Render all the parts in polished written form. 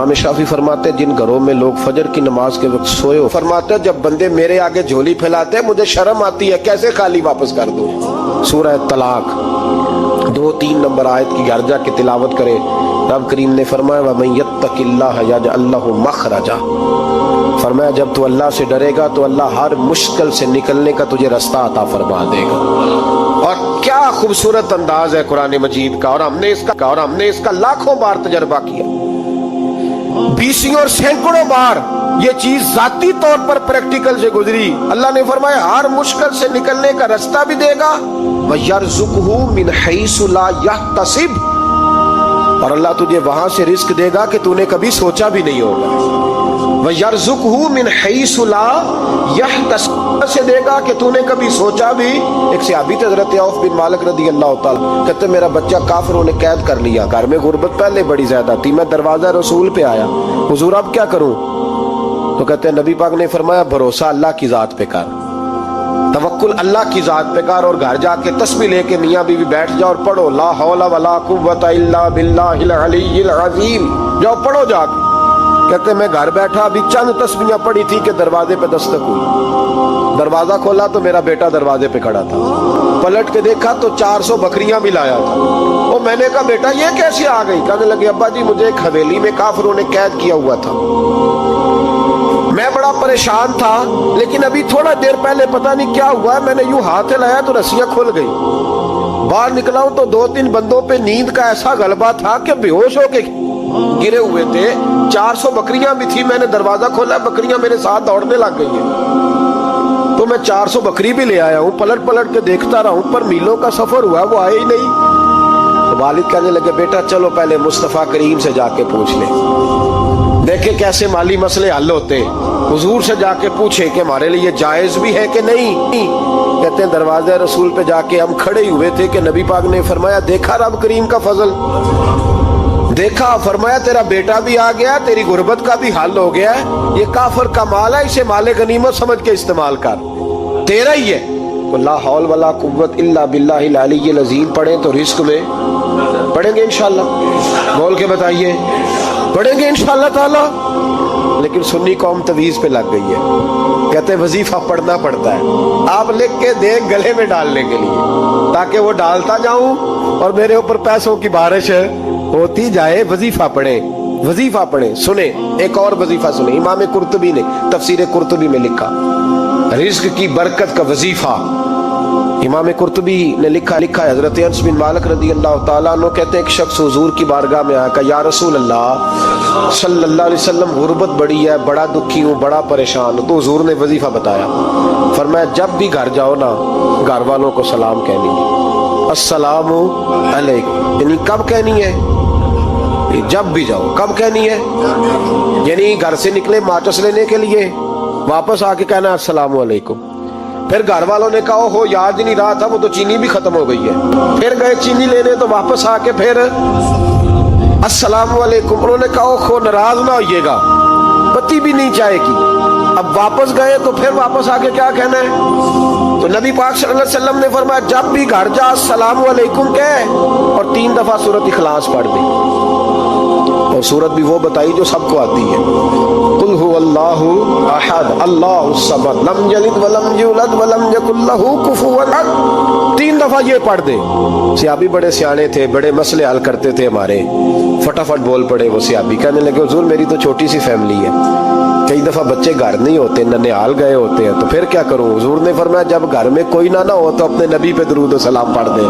इमाम शाफी फरमाते जिन घरों में लोग फजर की नमाज के वक्त सोए हो, फरमाते जब बंदे मेरे आगे झोली फैलाते हैं मुझे शर्म आती है, कैसे खाली वापस कर दूं। सूरह तलाक 2-3 नंबर आयत की घर जाके तिलावत करे। रब करीम ने फरमाया वमन यत्तकिल्लाह यजअल लहु मखरजा, फरमाया जब तू अल्लाह से डरेगा तो अल्लाह हर मुश्किल से निकलने का तुझे रास्ता अता फरमा देगा। और क्या खूबसूरत अंदाज है कुरान मजीद का, और हमने इसका लाखों बार तजर्बा किया, बीसियों और सैकड़ों बार ये चीज जाती तौर पर प्रैक्टिकल से गुजरी। अल्लाह ने फरमाया हर मुश्किल से निकलने का रास्ता भी देगा, वयरज़ुक़हु मिन हैसु ला यहतसिब, और अल्लाह तुझे वहां से रिस्क देगा कि तूने कभी सोचा भी नहीं होगा। वयरज़ुक़हु मिन हैसु ला यहतसिब से देगा कि तूने कभी सोचा भी। एक सहाबी थे हज़रत औफ बिन मालिक रज़ी अल्लाह ताला, कहते मेरा बच्चा काफिरों ने कैद कर लिया, घर में गुर्बत पहले बड़ी ज्यादा थी, मैं दरवाजा रसूल पे आया, हुजूर अब क्या करूं? तो कहते नबी पाक ने फरमाया भरोसा अल्लाह की जात पे कर, तवक्कुल अल्लाह की जात पे कर, और घर जाके तस्बीह लेके मियां बीवी बैठ जाओ और पढ़ो ला हौला वला कुव्वता इल्ला बिल्लाहिल अलीय्यिल अज़ीम, जाओ पढ़ो जाके। कहते मैं घर बैठा अभी चंद तस्बीहां पढ़ी थी कि दरवाजे पे दस्तक हुई, दरवाजा खोला तो मेरा बेटा दरवाजे पे खड़ा था, पलट के देखा तो 400 बकरियां भी लाया था। वो मैंने कहा बेटा ये कैसे आ गई? कहने लगे अब्बा जी मुझे एक हवेली में काफिरों ने कैद किया हुआ था, मैं बड़ा परेशान था, लेकिन अभी थोड़ा देर पहले पता नहीं क्या हुआ, मैंने यूं हाथ हिलाया तो रस्सियां खुल गई, बाहर निकला हूं तो 2-3 बंदों पे नींद का ऐसा गलबा था कि बेहोश होके गिरे हुए थे, 400 बकरियां भी थी, मैंने दरवाजा खोला, बकरियां मेरे साथ दौड़ने लग गई है, तो मैं 400 बकरी भी ले आया हूं, पलट पलट के देखता रहा हूं, पर मीलों का सफर हुआ वो आए ही नहीं। तो वालिद कहने लगे बेटा चलो पहले मुस्तफा करीम से जाके पूछ ले, देखे कैसे माली मसले हल होते, हुजूर से जाके पूछे कि हमारे लिए जायज भी है कि नहीं। कहते हैं दरवाजे रसूल पे जाके हम खड़े हुए थे कि नबी पाक ने फरमाया देखा रब करीम का फजल, देखा, फरमाया तेरा बेटा भी आ गया, तेरी गुर्बत का भी हल हो गया, ये काफिर का माल है, इसे माले गनीमत समझ के इस्तेमाल कर, तेरा ही है। तो ला हौल वला कुव्वत इल्ला बिल्लाहिल अलीय्यिल अज़ीम पढ़े तो रिस्क में पढ़ेंगे इंशाल्लाह, बोल के बताइए पढ़ेंगे इंशाल्लाह ताला। लेकिन सुन्नी कौम तवीज पे लग गई है, कहते वजीफा पढ़ना पड़ता है, आप लिख के दे गले में डालने के लिए, ताकि वो डालता जाऊं और मेरे ऊपर पैसों की बारिश होती जाए। वजीफा पढ़े, वजीफा पढ़े। सुने एक और वजीफा सुने, इमाम कुर्तुबी ने तफसीर कुर्तुबी में लिखा रिज्क की बरकत का वजीफा। इमाम कुर्तुबी ने लिखा है हजरत अनस बिन मालिक रज़ी अल्लाह ताला अन्हु कहते हैं एक शख्स हुजूर की बारगाह में आया, कहा या रसूल अल्लाह सल्लल्लाहु अलैहि वसल्लम गुर्बत बड़ी है, बड़ा दुखी हूँ, बड़ा परेशान हूँ। तो हुजूर ने वजीफा बताया, फरमाया जब भी घर जाओ ना घर वालों को सलाम कहनी है, अस्सलामु अलैकुम, यानी कब कहनी है? जब भी जाओ। कब कहनी है? यानी घर से निकले माचिस लेने के लिए, वापस आके कहना अस्सलामु अलैकुम। फिर घर वालों ने कहा हो याद ही नहीं रहा था, वो तो चीनी भी खत्म हो गई है। फिर गए चीनी लेने तो वापस आके फिर अस्सलामु अलैकुम। उन्होंने कहा खो नाराज ना होइएगा, पति भी नहीं चाय की। अब वापस गए तो फिर वापस आके क्या कहना है? तो नबी पाक सल्लल्लाहु अलैहि वसल्लम ने फरमाया जब भी घर जा अस्सलामु अलैकुम कह और 3 दफा सूरत इखलास पढ़ दे। और सूरत भी वो बताई जो सबको आती है, कुल हुवल्लाहु अहद अल्लाहु समद लम यलिद वलम यूलद वलम यकुल लहू कुफुवन अहद। 3 दफा ये पढ़ दे। सियाबी बड़े सियाने थे, बड़े मसले हल करते थे हमारे, फटाफट बोल पड़े वो सियाबी। कहने लगे हुजूर मेरी तो छोटी सी फैमिली है, कई दफा बच्चे घर नहीं होते, ननिहाल गए होते हैं, तो फिर क्या करूं? हुजूर ने फरमाया जब घर में कोई ना हो तो अपने नबी पे दुरूद और सलाम पढ़ दे,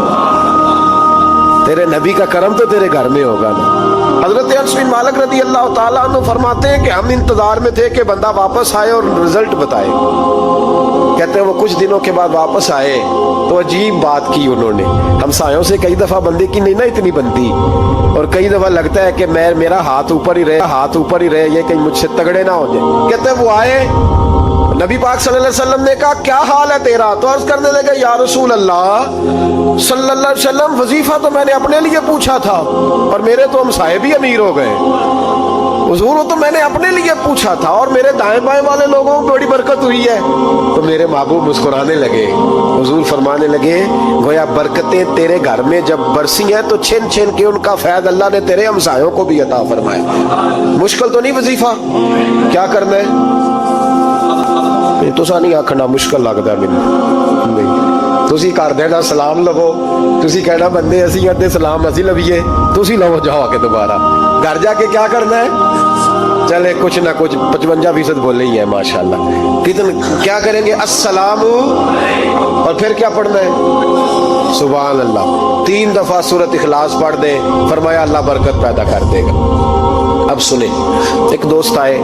तेरे नबी का करम तो तेरे घर में होगा ना। हजरत अनस बिन मालिक रज़ी अल्लाह ताला अन्हु फरमाते हैं कि हम इंतजार में थे कि बंदा वापस आए और रिजल्ट बताए। कहते हैं वो कुछ दिनों के बाद वापस आए तो अजीब बात की उन्होंने। हमसायों से कई दफा बंदे की नहीं ना इतनी बनती, और कई दफा लगता है कि मेरा हाथ ऊपर ही रहे, ये कहीं मुझसे तगड़े ना हो जाए। कहते हैं वो आए, नबी पाक सल्लल्लाहु अलैहि वसल्लम ने कहा क्या हाल है तेरा? तो अर्ज करने लगे या रसूल अल्लाह सल्लल्लाहु अलैहि वसल्लम वजीफा तो मैंने अपने लिए पूछा था और मेरे तो हमसाये भी अमीर हो गए। हुजूर वो तो मैंने अपने लिए पूछा था और मेरे दाएं बाएं वाले लोगों को बड़ी बरकत हुई है। तो मेरे महबूब मुस्कुराने लगे। हुजूर फरमाने लगे, गोया बरकतें तेरे घर में जब बरसी हैं तो छिन छिन के उनका फैद अल्लाह ने तेरे हमसायों को भी अता फरमाया। मुश्किल तो नहीं वजीफा, क्या करना है तुसा नहीं आखना मुश्किल लगता मैनू, तुसी कर देना सलाम लवो, तुसी कहना बंदे असी अद्धे सलाम असी लवीए, तुसी लवो जाओ आके दोबारा। घर जाके क्या करना है, चले कुछ ना कुछ 55% बोले ही है माशाल्लाह। कितने क्या करेंगे, अस्सलाम, और फिर क्या पढ़ना है, सुभान अल्लाह। 3 दफा सूरत इखलास पढ़ दे, फरमाया अल्लाह बरकत पैदा कर देगा। अब सुने, एक दोस्त आए,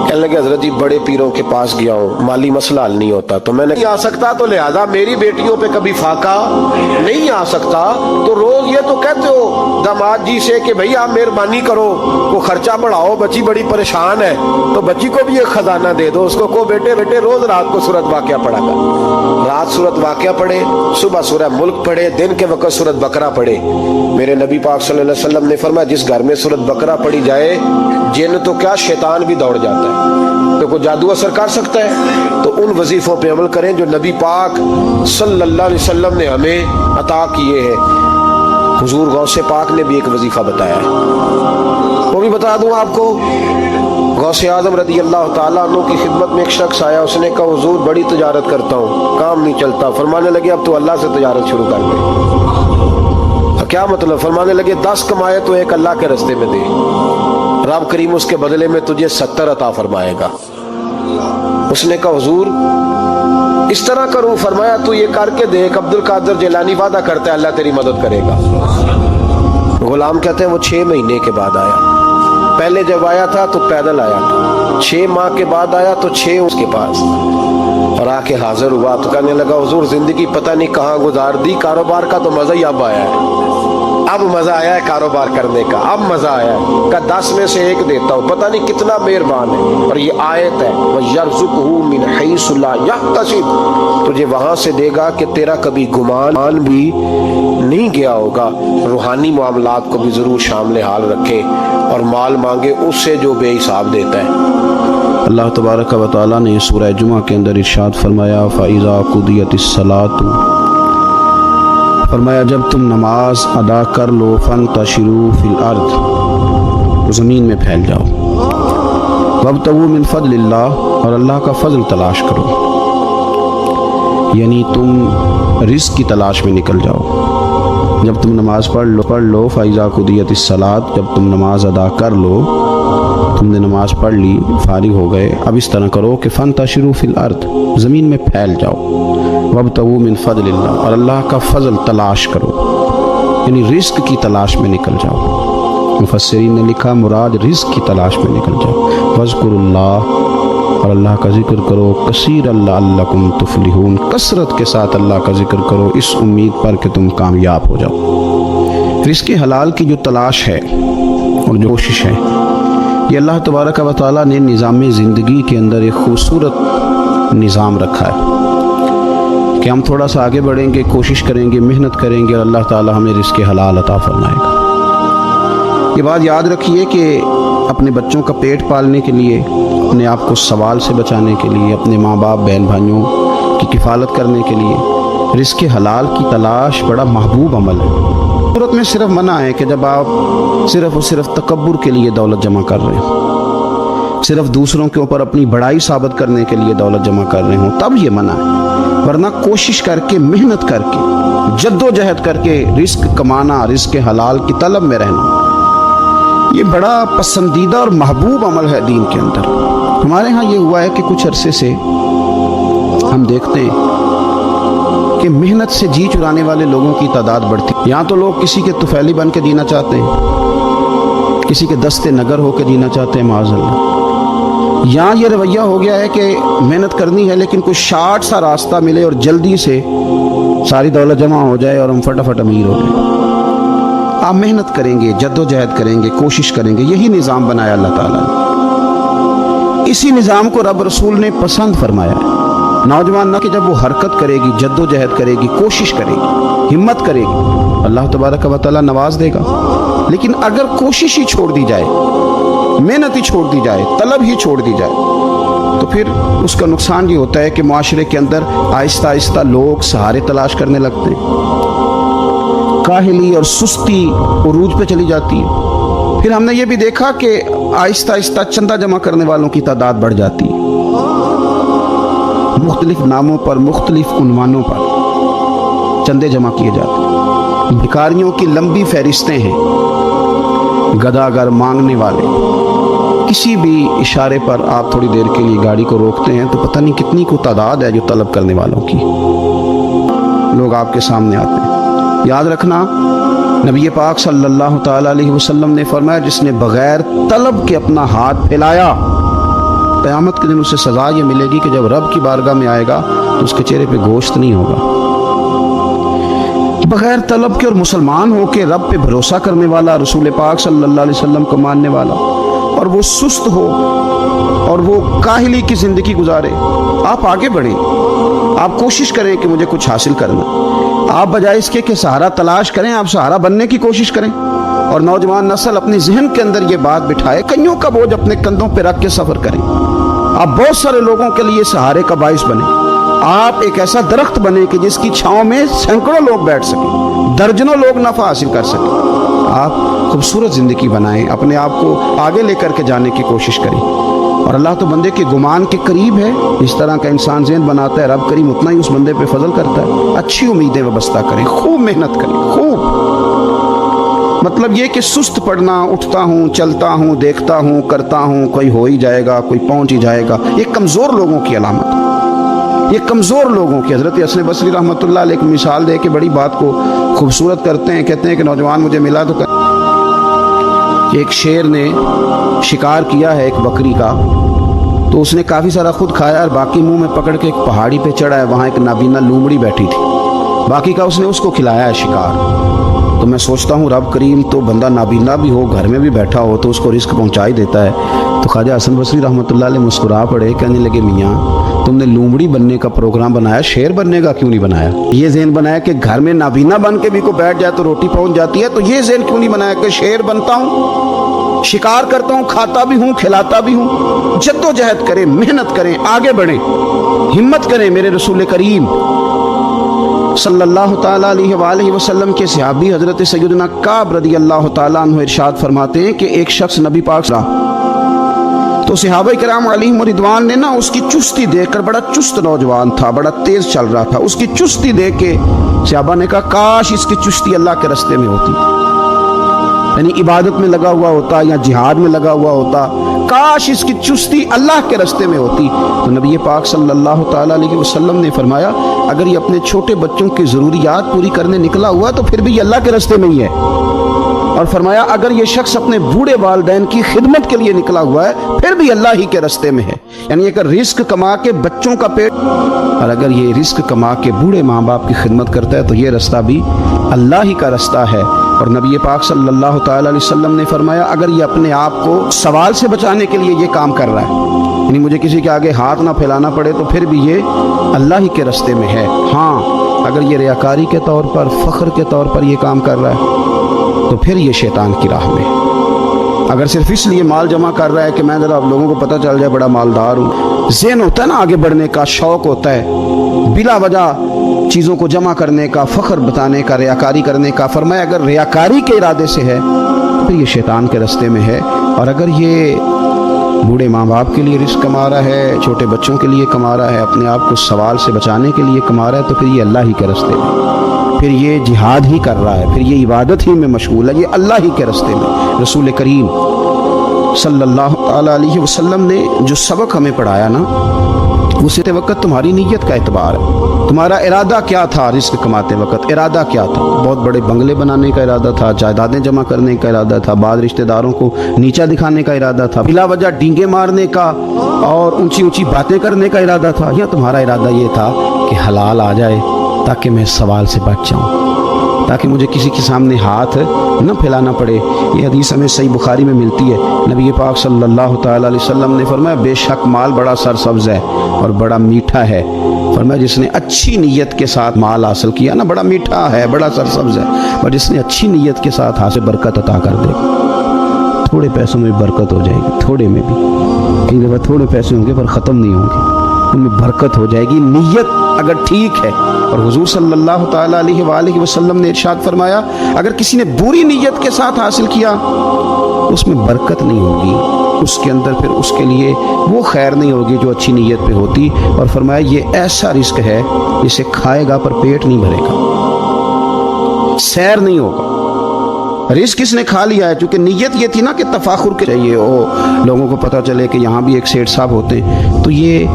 कहने लगे हजरत जी बड़े पीरों के पास गया हूँ, माली मसला हल नहीं होता। तो मैंने नहीं आ सकता, तो लिहाजा मेरी बेटियों पे कभी फाका नहीं आ सकता, तो रोज ये तो कहते हो दामाद जी से कि भैया मेहरबानी करो, वो खर्चा बढ़ाओ, बच्ची बड़ी परेशान है, तो बच्ची को भी एक खजाना दे दो, उसको को बेटे बेटे रोज रात को सूरत वाक़या पढ़ा कर, रात सूरत वाक़या पढ़े, सुबह सूरह मुल्क पढ़े, दिन के वक्त सूरत बकरा पढ़े। मेरे नबी पाक सल्लल्लाहु अलैहि वसल्लम ने फरमाया जिस घर में सूरत बकरा पढ़ी जाए, जिन तो क्या शैतान भी दौड़ जाता है। तो कोई जादू असर कर सकता है? तो उन वजीफों पे अमल करें जो नबी पाक सल्लल्लाहु अलैहि वसल्लम ने हमें अता किए हैं। हुजूर गौसे पाक ने भी एक वजीफा बताया है, वो भी बता दूं आपको। गौसे आजम रदी अल्लाह ताला अन्हु की खिदमत में एक शख्स आया, उसने कहा हुजूर बड़ी तजारत करता हूँ, काम नहीं चलता। फरमाने लगे अब तो अल्लाह से तजारत शुरू कर दे। क्या मतलब? फरमाने लगे 10 कमाए तो एक अल्लाह के रास्ते में दे, रब करीम उसके बदले में तुझे 70 अता फरमाएगा। उसने कहा हुजूर इस तरह करूं? फरमाया तू ये करके देख, अब्दुल कादिर जिलानी वादा करता है अल्लाह तेरी मदद करेगा। गुलाम कहते हैं वो 6 महीने के बाद आया, पहले जब आया था तो पैदल आया, 6 माह के बाद आया तो 6 उसके पास, और आके हाजिर हुआ तो कहने लगा हुजूर जिंदगी पता नहीं कहाँ गुजार दी, कारोबार का तो मजा ही अब आया है, अब मजा आया है कारोबार करने का, अब मजा आया है। का 10 में से 1 देता हूँ, पता नहीं कितना मेहरबान है। और ये आयत है वयरज़ुक़हु मिन हैसु ला यहतसिब, तुझे वहां से देगा कि तेरा कभी गुमान भी नहीं गया होगा। रूहानी मामलात को भी जरूर शामिल हाल रखे और माल मांगे उससे जो बेहिसाब देता है। अल्लाह तबारक व तआला ने सूरह जुमा के अंदर इरशाद फरमाया फ़इज़ा क़ुदियतिस सलातु, फरमाया जब तुम नमाज अदा कर लो फ़ंतशिरू फ़िल अर्द, ज़मीन में फैल जाओ, वब्तगू मिन फ़ज़लिल्लाह, और अल्लाह का फ़ज़ल तलाश करो, यानी तुम रिज़्क़ की तलाश में निकल जाओ। जब तुम नमाज पढ़ लो फ़इज़ा क़ुदियतिस सलात, जब तुम नमाज अदा कर लो, तुमने नमाज पढ़ ली, फारिग हो गए, अब इस तरह करो कि फ़ंतशिरू फ़िल अर्द, ज़मीन में फैल जाओ, वब्तगू मिन फ़ज़लिल्लाह, और अल्लाह का फ़ज़ल तलाश करो, यानी रिज़्क़ की तलाश में निकल जाओ। मुफस्सिरीन ने लिखा मुराद रिज़्क़ की तलाश में निकल जाओ। वज़्कुरुल्लाह, और अल्लाह का जिक्र करो, कसीरन लअल्लकुम तुफ़्लिहून, कसरत के साथ अल्लाह का जिक्र करो इस उम्मीद पर कि तुम कामयाब हो जाओ। रिज़्क़ हलाल की जो तलाश है और जो कोशिश है, ये अल्लाह तबारक व तआला ने निज़ाम ज़िंदगी के अंदर एक खूबसूरत निज़ाम रखा है कि हम थोड़ा सा आगे बढ़ेंगे, कोशिश करेंगे, मेहनत करेंगे, और अल्लाह ताला हमें रिज़्क़ हलाल अता फरमाएगा। ये बात याद रखिए कि अपने बच्चों का पेट पालने के लिए, अपने आप को सवाल से बचाने के लिए, अपने माँ बाप बहन भाइयों की किफ़ालत करने के लिए रिज़्क़ हलाल की तलाश बड़ा महबूब अमल है। सूरत में सिर्फ मना है कि जब आप सिर्फ़ और सिर्फ तकब्बुर के लिए दौलत जमा कर रहे हो, सिर्फ दूसरों के ऊपर अपनी बड़ाई साबित करने के लिए दौलत जमा कर रहे हो, तब ये मना है। वरना कोशिश करके, मेहनत करके, जद्दोजहद करके रिज़्क़ कमाना, रिज़्क़ हलाल की तलब में रहना, ये बड़ा पसंदीदा और महबूब अमल है दीन के अंदर। हमारे यहाँ ये हुआ है कि कुछ अरसे से हम देखते हैं कि मेहनत से जी चुराने वाले लोगों की तादाद बढ़ती। यहाँ तो लोग किसी के तुफैली बन के जीना चाहते हैं, किसी के दस्ते नगर होकर जीना चाहते हैं, माज़अल्लाह। यहाँ ये रवैया हो गया है कि मेहनत करनी है लेकिन कोई शार्ट सा रास्ता मिले और जल्दी से सारी दौलत जमा हो जाए और हम फटाफट अमीर हो जाए। आप मेहनत करेंगे, जद्दोजहद करेंगे, कोशिश करेंगे, यही निज़ाम बनाया अल्लाह ताला ने। इसी निज़ाम को रब रसूल ने पसंद फरमाया है। नौजवान ना कि जब वो हरकत करेगी, जद्दोजहद करेगी, कोशिश करेगी, हिम्मत करेगी, अल्लाह तबारक व तआला नवाज देगा। लेकिन अगर कोशिश ही छोड़ दी जाए, मेहनत ही छोड़ दी जाए, तलब ही छोड़ दी जाए, तो फिर उसका नुकसान ये होता है कि माशरे के अंदर आहिस्ता आहिस्ता लोग सहारे तलाश करने लगते हैं, काहिली और सुस्ती उरूज पे चली जाती है। फिर हमने ये भी देखा कि आहिस्ता आहिस्ता चंदा जमा करने वालों की तादाद बढ़ जाती है, मुख्तलिफ नामों पर, मुख्तलिफ उन्वानों पर चंदे जमा किए जाते हैं। भिखारियों की लंबी फहरिस्तें हैं, गदागर मांगने वाले, किसी भी इशारे पर आप थोड़ी देर के लिए गाड़ी को रोकते हैं तो पता नहीं कितनी को तादाद है जो तलब करने वालों की, लोग आपके सामने आते हैं। याद रखना, नबी पाक सल्लल्लाहु ताला अलैहि वसल्लम ने फरमाया, जिसने बगैर तलब के अपना हाथ फैलाया, क़यामत के दिन उसे सज़ा ये मिलेगी कि जब रब की बारगाह में आएगा तो उसके चेहरे पे गोश्त नहीं होगा। बगैर तलब के और मुसलमान हो के रब पे भरोसा करने वाला, रसूल पाक सल्लल्लाहु अलैहि वसल्लम को मानने वाला, और वो सुस्त हो और वो काहिली की ज़िंदगी गुजारे, आप आगे बढ़ें, आप कोशिश करें कि मुझे कुछ हासिल करना। आप बजाय इसके कि सहारा तलाश करें, आप सहारा बनने की कोशिश करें। और नौजवान नस्ल अपने जहन के अंदर ये बात बिठाए, कईयों का बोझ अपने कंधों पे रख के सफ़र करें। आप बहुत सारे लोगों के लिए सहारे का बाइस बने। आप एक ऐसा दरख्त बने कि जिसकी छांव में सैकड़ों लोग बैठ सकें, दर्जनों लोग नफ़ा हासिल कर सकें। आप खूबसूरत ज़िंदगी बनाएं, अपने आप को आगे लेकर के जाने की कोशिश करें। और अल्लाह तो बंदे के गुमान के करीब है। इस तरह का इंसान ज़हन बनाता है, रब करीम उतना ही उस बंदे पे फजल करता है। अच्छी उम्मीदें वाबस्ता करें, खूब मेहनत करें, खूब। मतलब ये कि सुस्त पड़ना, उठता हूँ, चलता हूँ, देखता हूँ, करता हूँ, कोई हो ही जाएगा, कोई पहुँच ही जाएगा, ये कमज़ोर लोगों की अलामत है। ये कमज़ोर लोगों की, हज़रत हसन बसरी रहमतुल्लाह अलैह एक मिसाल दे के बड़ी बात को खूबसूरत करते हैं। कहते हैं कि नौजवान मुझे मिला तो एक शेर ने शिकार किया है एक बकरी का, तो उसने काफ़ी सारा खुद खाया और बाकी मुंह में पकड़ के एक पहाड़ी पे चढ़ा है, वहाँ एक नाबीना लूमड़ी बैठी थी, बाकी का उसने उसको खिलाया है शिकार। तो मैं सोचता हूँ रब करीम तो बंदा नाबीना भी हो, घर में भी बैठा हो, तो उसको रिस्क पहुँचा ही देता है। तो ख्वाजा हसन बसरी रहमतुल्लाह अलैह मुस्कुरा पड़े, कहने लगे मियाँ तुमने लूमड़ी बनने का प्रोग्राम बनाया, शेर बनने का क्यों नहीं बनाया? ये ज़हन बनाया कि घर में नाबीना बन के भी कोई बैठ जाए तो रोटी पहुँच जाती है, तो ये ज़हन क्यों नहीं बनाया कि शेर बनता हूँ, शिकार करता हूँ, खाता भी हूँ, खिलाता भी हूँ। जद्दोजहद करें, मेहनत करें, आगे बढ़ें, हिम्मत करें। मेरे रसूल करीम सल्लल्लाहु ताला अलैहि वसल्लम के सहाबी हज़रत सैयदना काब रज़ी अल्लाह ताला अन्हु इरशाद फरमाते हैं कि एक शख्स नबी पाक तो सहाबा किराम अलैहिम रिदवान ने ना उसकी चुस्ती देखकर, बड़ा चुस्त नौजवान था, बड़ा तेज चल रहा था, उसकी चुस्ती देख के सहाबा ने कहा काश इसकी चुस्ती अल्लाह के रास्ते में होती, यानी इबादत में लगा हुआ होता या जिहाद में लगा हुआ होता, काश इसकी चुस्ती अल्लाह के रास्ते में होती। तो नबी पाक सल्लल्लाहु ताला अलैहि वसल्लम ने फरमाया अगर ये अपने छोटे बच्चों की ज़रूरियात पूरी करने निकला हुआ तो फिर भी ये अल्लाह के रास्ते में ही है। और फरमाया अगर ये शख्स अपने बूढ़े वालिदैन की खिदमत के लिए निकला हुआ है फिर भी अल्लाह ही के रास्ते में है। यानी अगर रिस्क कमा के बच्चों का पेट, और अगर ये रिस्क कमा के बूढ़े माँ बाप की खिदमत करता है तो ये रास्ता भी अल्लाह ही का रास्ता है। और नबी पाक सल्लल्लाहु ताला अलैहि वसल्लम ने फरमाया अगर ये अपने आप को सवाल से बचाने के लिए ये काम कर रहा है, यानी मुझे किसी के आगे हाथ ना फैलाना पड़े, तो फिर भी ये अल्लाह ही के रास्ते में है। हाँ, अगर ये रियाकारी के तौर पर, फ़ख्र के तौर पर ये काम कर रहा है तो फिर ये शैतान की राह में। अगर सिर्फ इसलिए माल जमा कर रहा है कि मैं ज़रा आप लोगों को पता चल जाए बड़ा मालदार हूँ, ज़हन होता है ना आगे बढ़ने का, शौक़ होता है, बिला वजह चीज़ों को जमा करने का, फ़ख्र बताने का, रियाकारी करने का। फरमाया अगर रियाकारी के इरादे से है तो फिर ये शैतान के रास्ते में है। और अगर ये बूढ़े माँ बाप के लिए रिस्क कमा रहा है, छोटे बच्चों के लिए कमा रहा है, अपने आप को सवाल से बचाने के लिए कमा रहा है, तो फिर ये अल्लाह ही के रास्ते में, फिर ये जिहाद ही कर रहा है, फिर ये इबादत ही में मशगूल है, ये अल्लाह ही के रास्ते में। रसूल करीम सल्लल्लाहु अलैहि वसल्लम ने जो सबक हमें पढ़ाया ना, उसी वक्त तुम्हारी नीयत का एतबार है। तुम्हारा इरादा क्या था रिस्क कमाते वक्त? इरादा क्या था? बहुत बड़े बंगले बनाने का इरादा था, जायदादें जमा करने का इरादा था, बाद रिश्तेदारों को नीचा दिखाने का इरादा था, बिला वजह डींगे मारने का और ऊंची ऊंची बातें करने का इरादा था, या तुम्हारा इरादा ये था कि हलाल आ जाए ताकि मैं सवाल से बच जाऊँ, ताकि मुझे किसी के सामने हाथ न फैलाना पड़े? ये हदीस हमें सही बुखारी में मिलती है। नबी पाक सल्लल्लाहु ताला अलैहि वसल्लम ने फरमाया बेशक माल बड़ा सरसब्ज़ है और बड़ा मीठा है। फरमाया जिसने अच्छी नीयत के साथ माल हासिल किया ना, बड़ा मीठा है, बड़ा सरसब्ज़ है, पर जिसने अच्छी नीयत के साथ हासिल बरकत अता कर देगा। थोड़े पैसों में बरकत हो जाएगी, थोड़े में भी। कई दफ़ा थोड़े पैसे होंगे पर ख़त्म नहीं होंगे, उनमें बरकत हो जाएगी, नीयत अगर ठीक है। और हुजूर सल्लल्लाहु ताला अलैहि वसल्लम ने इरशाद फरमाया, अगर किसी ने बुरी नीयत के साथ हासिल किया उसमें बरकत नहीं होगी, उसके अंदर फिर उसके लिए वो खैर नहीं होगी जो अच्छी नीयत पे होती। और फरमाया ये ऐसा रिस्क है जिसे खाएगा पर पेट नहीं भरेगा, सैर नहीं होगा। रिस्क किसने खा लिया है, क्योंकि नीयत ये थी ना कि तफाखुर के चाहिए हो, लोगों को पता चले कि यहाँ भी एक सेठ साहब होते हैं। तो ये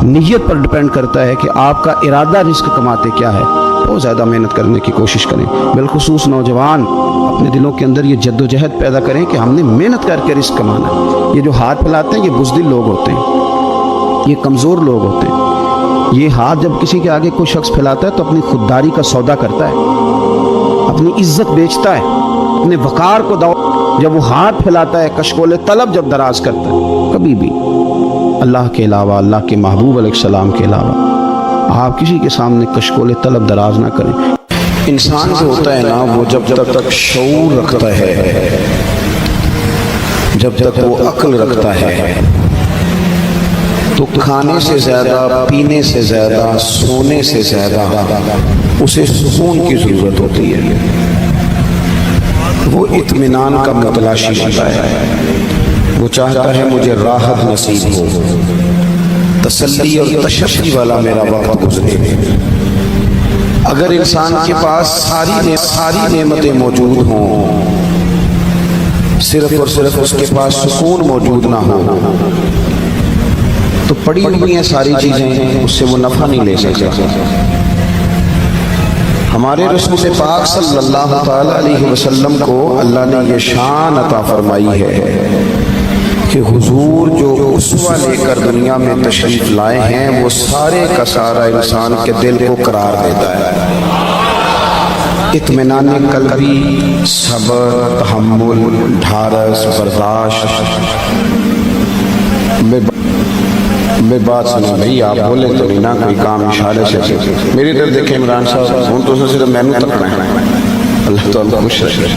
नीयत पर डिपेंड करता है कि आपका इरादा रिस्क कमाते क्या है। बहुत ज़्यादा मेहनत करने की कोशिश करें, बिलखुसूस नौजवान अपने दिलों के अंदर ये जद्दोजहद पैदा करें कि हमने मेहनत करके रिस्क कमाना है। ये जो हाथ फैलाते हैं ये बुज़दिल लोग होते हैं, ये कमज़ोर लोग होते हैं। ये हाथ जब किसी के आगे कोई शख्स फैलाता है तो अपनी खुददारी का सौदा करता है, अपनी इज्जत बेचता है, अपने वकार को दाव। जब वो हाथ फैलाता है, कशकोले तलब जब दराज करता है, कभी भी अल्लाह के अलावा, अल्लाह के महबूब अलैहिस्सलाम के अलावा आप किसी के सामने कशकोले तलब दराज ना करें। इंसान जो होता है ना, वो जब तक शऊर रखता है, जब तक वो अक्ल रखता है, तो खाने से ज़्यादा, पीने से ज़्यादा, सोने से ज़्यादा उसे सुकून की ज़रूरत होती है। वो इत्मीनान का मुतलाशी होता है, वो चाहता है मुझे राहत नसीब हो, तसल्ली और तशफ़ी वाला मेरा वक्त गुजरे। अगर इंसान के पास सारी नेमतें मौजूद हों, सिर्फ और सिर्फ उसके पास सुकून मौजूद ना हो, तो पड़ी हुई हैं सारी चीज़ें, उससे वो नफ़ा नहीं ले सकता। हमारे रसूल पाक सल्लल्लाहु ताला अलैहि वसल्लम को अल्लाह ने ये शान अता फरमाई है कि हुजूर जो उसवा लेकर दुनिया में तशरीफ लाए हैं, वो सारे का सारा इंसान के दिल को करार देता है। इत्मीनान कल्बी, सब्र, तहम्मुल, ढारस, बर्दाश्त। मैं बात सुना भाई, आप बोले तो नहीं ना कोई काम इशारे से। मेरी तरफ देखें इमरान साहब, हूँ तो सिर्फ मैनू तकना है, अल्लाह तो खुश रहे।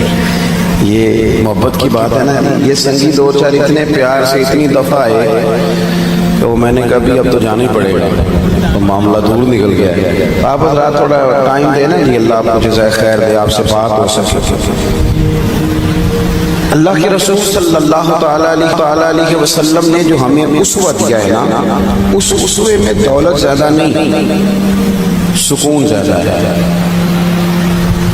ये मोहब्बत की बात है ना। ये संगी दो चार इतने प्यार से इतनी दफ़ा आए तो मैंने कहा भी अब तो जाना ही पड़ेगा, तो मामला दूर निकल गया है। आप रात थोड़ा टाइम देना जी, अल्लाह आपको जज़ाए खैर दे, आपसे बात हो सके। अल्लाह के रसूल सल्लल्लाहु ताला अलैहि वसल्लम ने जो हमें उसवा दिया है ना, उस उसवे में दौलत ज़्यादा नहीं, सुकून ज़्यादा है।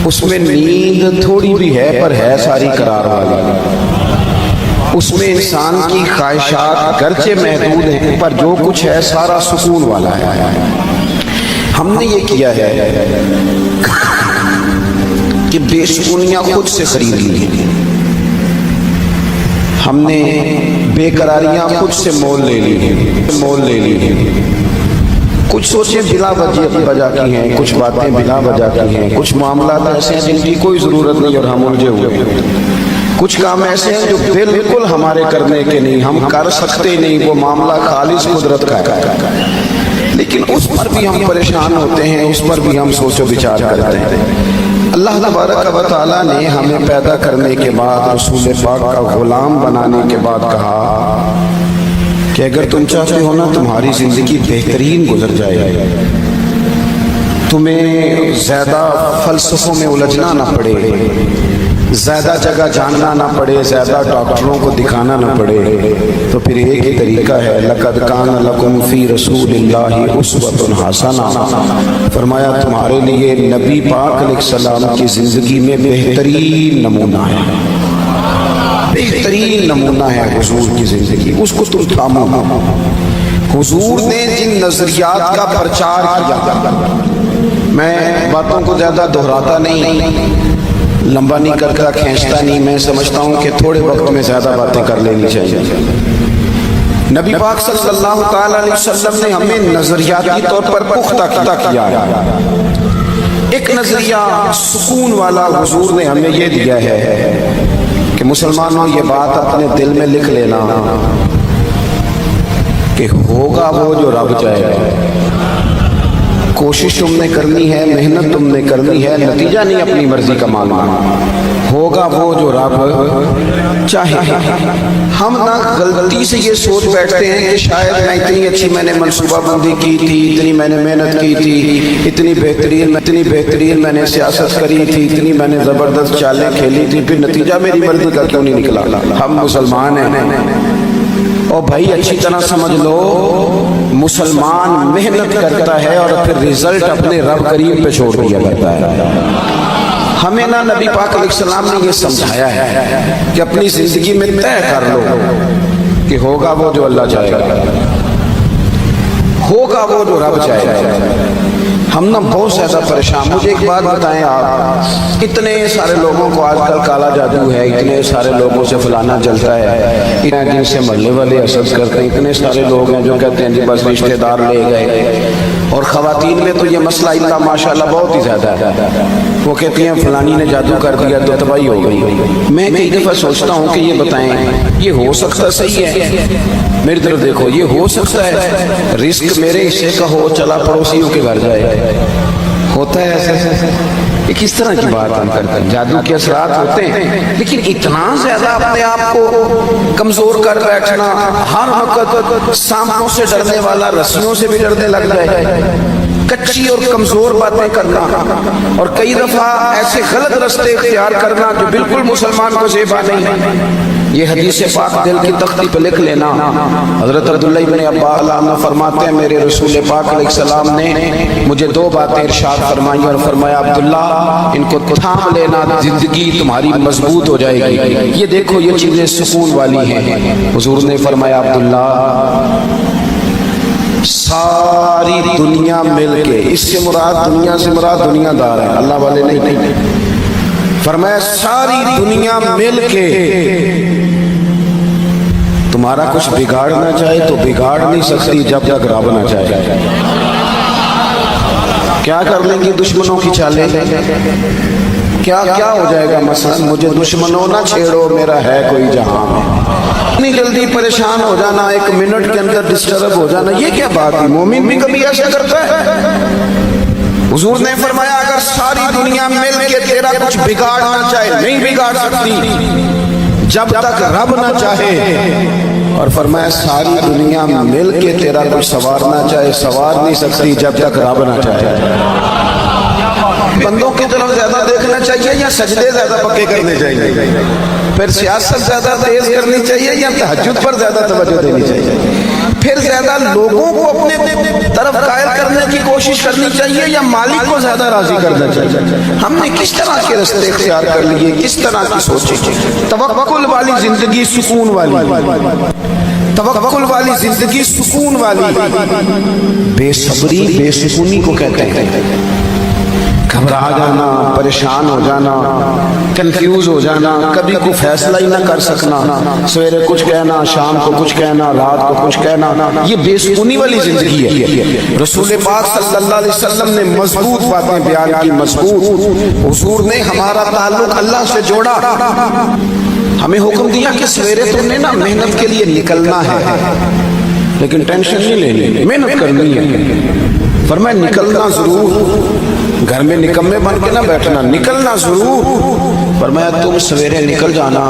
उसमें नींद थोड़ी भी है पर है सारी करार वाली। उसमें इंसान की ख्वाहिशात गरचे महदूद हैं पर जो कुछ है सारा सुकून वाला है। हमने ये किया है कि बेसुकूनियाँ खुद से खरीद ली हैं, हमने बेकरारियाँ खुद से मोल ले ली। कुछ सोचें बिला वजह की हैं, कुछ बातें बिला वजह की हैं, कुछ मामला ऐसे हैं जिनकी कोई ज़रूरत नहीं और हम उलझे हुए हैं। कुछ काम ऐसे हैं जो बिल्कुल हमारे करने के नहीं, हम कर सकते नहीं, वो मामला खालिस कुदरत का है, लेकिन उस पर भी हम परेशान होते हैं, उस पर भी हम सोचो विचार करते हैं। अल्लाह तबारक व तआला ने हमें पैदा करने के बाद, रसूल पाक का गुलाम बनाने के बाद कहा कि अगर तुम चाहते हो ना तुम्हारी जिंदगी बेहतरीन गुजर जाए, तुम्हें ज्यादा फलसफों में उलझना ना पड़े, ज्यादा जगह जानना ना पड़े, ज्यादा डॉक्टरों को दिखाना ना पड़े, तो फिर एक ही तरीका है, लक़द कान लकुम फी रसूलिल्लाहि उस्वतुन हसना। फरमाया तुम्हारे लिए नबी पाक अलैहिस्सलाम की जिंदगी में बेहतरीन नमूना है, बेहतरीन नमूना है हुजूर की जिंदगी, उसको तुम थामो। हुजूर ने जिन नजरियात का प्रचार किया, मैं बातों को ज्यादा दोहराता नहीं, लंबा नहीं करता, खींचता नहीं, मैं समझता हूँ कि थोड़े वक्त में ज्यादा बातें कर लेनी चाहिए। नबी पाक सल्लल्लाहु ताला अलैहि वसल्लम ने हमें नजरियाती तौर पर पुख्ता किया है। एक नजरिया सुकून वाला हुजूर ने हमें ये दिया है कि मुसलमानों ये बात अपने दिल में लिख लेना कि होगा वो जो रब चाहेगा, کوشش تم نے کرنی ہے, محنت تم نے کرنی ہے, نتیجہ نہیں اپنی مرضی کا ماننا, ہوگا وہ جو رب چاہے. ہم نہ غلطی سے یہ سوچ بیٹھتے ہیں کہ شاید میں اتنی اچھی میں نے منصوبہ بندی کی تھی, اتنی میں نے محنت کی تھی, اتنی بہترین میں نے سیاست کری تھی, اتنی میں نے زبردست چالیں کھیلی تھی, پھر نتیجہ میری مرضی کا کیوں نہیں نکلا. ہم مسلمان ہیں. اور بھائی اچھی طرح سمجھ لو, مسلمان محنت کرتا ہے اور پھر رزلٹ اپنے رب کریم پہ چھوڑ دیا کرتا ہے. ہمیں نہ نبی پاک علیہ السلام نے یہ سمجھایا ہے کہ اپنی زندگی میں طے کر لو کہ ہوگا وہ جو اللہ چاہے گا, ہوگا وہ جو رب چاہے گا. ہم نا بہت زیادہ پریشان. مجھے ایک بات بتائیں آپ, اتنے سارے لوگوں کو آج کل کالا جادو ہے, اتنے سارے لوگوں سے فلانا جلتا ہے, جن سے محلے والے حسد کرتے ہیں, اتنے سارے لوگ ہیں جو کہتے ہیں جی بس رشتے دار لے گئے. اور خواتین میں تو یہ مسئلہ اللہ ماشاءاللہ بہت ہی زیادہ ہے. وہ کہتی ہیں فلانی نے جادو کر دیا تو تباہی ہو گئی. میں کئی دفعہ سوچتا ہوں کہ یہ بتائیں یہ ہو سکتا صحیح ہے؟ میری طرف دیکھو, یہ ہو سکتا ہے رزق میرے حصے کا ہو, چلا پڑوسیوں کے گھر جائے, ہوتا ہے ایسا؟ یہ کس طرح کی بات ہم کرتے ہیں؟ جادو کے اثرات ہوتے ہیں, لیکن اتنا زیادہ اپنے آپ کو کمزور کر بیٹھنا, ہر وقت سانپوں سے ڈرنے والا رسیوں سے بھی ڈرنے لگ جائے, کچی اور کمزور باتیں کرنا, اور کئی دفعہ ایسے غلط رستے اختیار کرنا جو بالکل مسلمان کو زیبا نہیں ہے. یہ حدیث پاک دل کی تختی پہ لکھ لینا. حضرت عبداللہ ابن عباس عنہ فرماتے ہیں میرے رسول پاک علیہ السلام نے مجھے دو باتیں ارشاد فرمائی اور فرمایا عبداللہ ان کو تھام لینا, زندگی تمہاری مضبوط ہو جائے گی. یہ دیکھو یہ چیزیں سکون والی ہیں. حضور نے فرمایا عبداللہ ساری دنیا مل کے, اس سے مراد دنیا سے مراد دنیا دار ہے, اللہ والے نہیں. فرمایا ساری دنیا مل کے تمہارا کچھ بگاڑنا چاہے تو بگاڑ نہیں سکتی جب تک رب نہ چاہے. کیا کر لیں گے دشمنوں کی چالیں, کیا ہو جائے گا مثلا, مجھے دشمنوں نہ چھیڑو میرا ہے کوئی جہاں میں. اتنی جلدی پریشان ہو جانا, ایک منٹ کے اندر ڈسٹرب ہو جانا, یہ کیا بات ہے؟ مومن بھی کبھی ایسا کرتا ہے؟ حضور نے فرمایا اگر ساری دنیا مل کے تیرا کچھ بگاڑنا چاہے نہیں بگاڑ سکتی جب تک رب نہ چاہے. اور فرمایا ساری دنیا مل کے تیرا کچھ سنوارنا چاہے سنوار نہیں سکتی جب تک رب نہ چاہے. بندوں کی طرف زیادہ دیکھنا چاہیے یا سجدے زیادہ پکے کرنے چاہیے؟ پھر سیاست زیادہ تیز کرنی چاہیے یا تہجد پر زیادہ توجہ دینی چاہیے؟ پھر زیادہ لوگوں کو اپنے طرف قائل کرنے کی کوشش کرنی چاہیے یا مالک کو زیادہ راضی کرنا چاہیے؟ ہم نے کس طرح کے رستے اختیار کر لیے, کس طرح کی سوچیں؟ توکل والی زندگی سکون والی, توکل والی زندگی سکون والی. بے صبری بے سکونی کو کہتے ہیں. گھبرا جانا, پریشان ہو جانا, کنفیوز ہو جانا, کبھی کوئی فیصلہ ہی نہ کر سکنا, سویرے کچھ کہنا, شام کو کچھ کہنا, رات کو کچھ کہنا, یہ بے سکونی والی زندگی ہے. رسول پاک صلی اللہ علیہ وسلم نے مضبوط باتیں بیان کی, مضبوط. حضور نے ہمارا تعلق اللہ سے جوڑا, ہمیں حکم دیا کہ سویرے تم نے نا محنت کے لیے نکلنا ہے, لیکن ٹینشن نہیں لینی, محنت کرنی ہے. فرمایا نکلنا ضرور, گھر میں نکمے بن کے نہ بیٹھنا, نکلنا ضرور. فرمایا تم سویرے نکل جانا,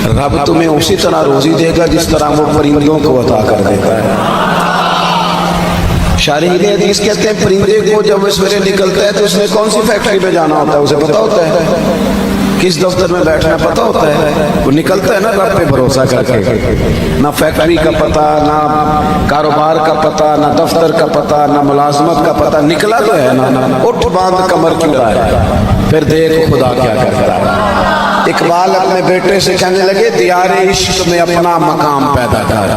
رب تمہیں اسی طرح روزی دے گا جس طرح وہ پرندوں کو عطا کر دیتا ہے. شارحین حدیث کہتے ہیں پرندے کو جب وہ سویرے نکلتا ہے تو اس نے کون سی فیکٹری پہ جانا ہوتا ہے اسے پتا ہوتا ہے, کس دفتر میں بیٹھنا پتا ہوتا ہے. وہ نکلتا ہے نا رب پہ بھروسہ کر کے, نہ فیکٹری کا پتہ, نہ کاروبار کا پتہ, نہ دفتر کا پتہ, نہ ملازمت کا پتہ, نکلا تو ہے نا. اٹھ باندھ کمر کیوں رہا ہے, پھر دیکھ خدا کیا کر رہا ہے. اقبال اپنے بیٹے سے کہنے لگے دیار عشق میں اپنا مقام پیدا کر,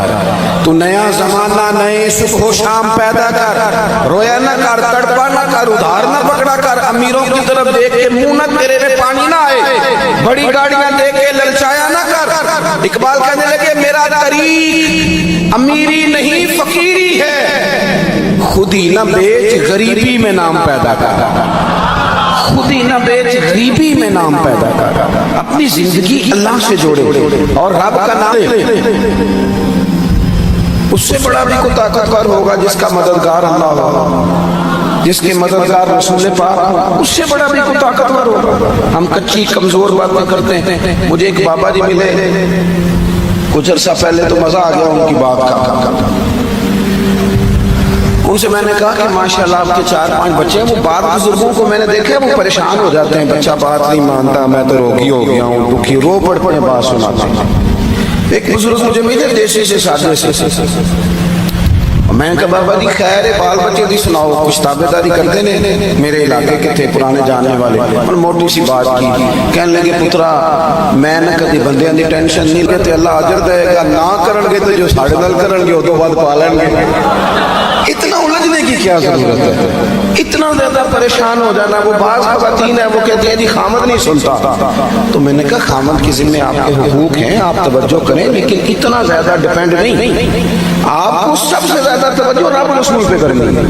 تو نیا زمانہ نئے صبح و شام پیدا کر, رویا نہ کر, تڑپا نہ کر, ادھار نہ پکڑا کر, امیروں کی طرف دیکھ کے منہ نہ تیرے میں پانی نہ آئے, بڑی گاڑیاں دیکھ کے للچایا نہ کر. اقبال کہنے لگے میرا طریق امیری نہیں فقیری ہے, خود ہی نہ بیچ غریبی میں نام پیدا کر, خود ہی نہ بیچ غریبی میں نام پیدا کر. اپنی زندگی اللہ سے جوڑے اور رب کا نام لے. اس سے بڑا بھی کوئی طاقتور ہوگا جس کا مددگار اللہ ہوگا، جس کے مددگار رسول پاک، اس سے بڑا بھی کوئی طاقتور ہوگا۔ ہم کچی کمزور باتیں کرتے ہیں۔ مجھے ایک بابا جی ملے کچھ عرصہ پہلے، تو مزہ آ گیا ان کی بات کا۔ ان سے میں نے کہا کہ ماشاءاللہ آپ کے 4-5 بچے ہیں۔ وہ بعض بزرگوں کو میں نے دیکھا ہے وہ پریشان ہو جاتے ہیں، بچہ بات نہیں مانتا، میں تو روگی ہو گیا ہوں، دکھی، رو پڑتے بات سناتے ہیں۔ ایک بزرگ مجھے ملے دیسی سے سادے سے، میں نے کہا بابا جی خیر ہے، بال بچے دی سناؤ، کچھ تابع داری کرتے ہیں؟ میرے علاقے کے تھے پرانے جاننے والے، اور موٹی سی بات کی، کہنے لگے پترا میں نہ کدی بندیاں دی ٹینشن نہیں لیتے، اللہ اجر دے گا، نہ کرن گے تو جو ساڑھے نال کرن گے وہ تو بعد پالن گے۔ اتنا الجھنے کی کیا ضرورت ہے؟ اتنا زیادہ پریشان ہو جانا۔ وہ بعض خواتین ہیں وہ کہتی ہیں جی خامد نہیں سنتا، تو میں نے کہا خامد کے ذمہ آپ کے حقوق ہیں، آپ توجہ کریں، لیکن اتنا زیادہ ڈیپینڈ نہیں۔ آپ کو سب سے زیادہ توجہ رب رسول پہ کرنی ہے،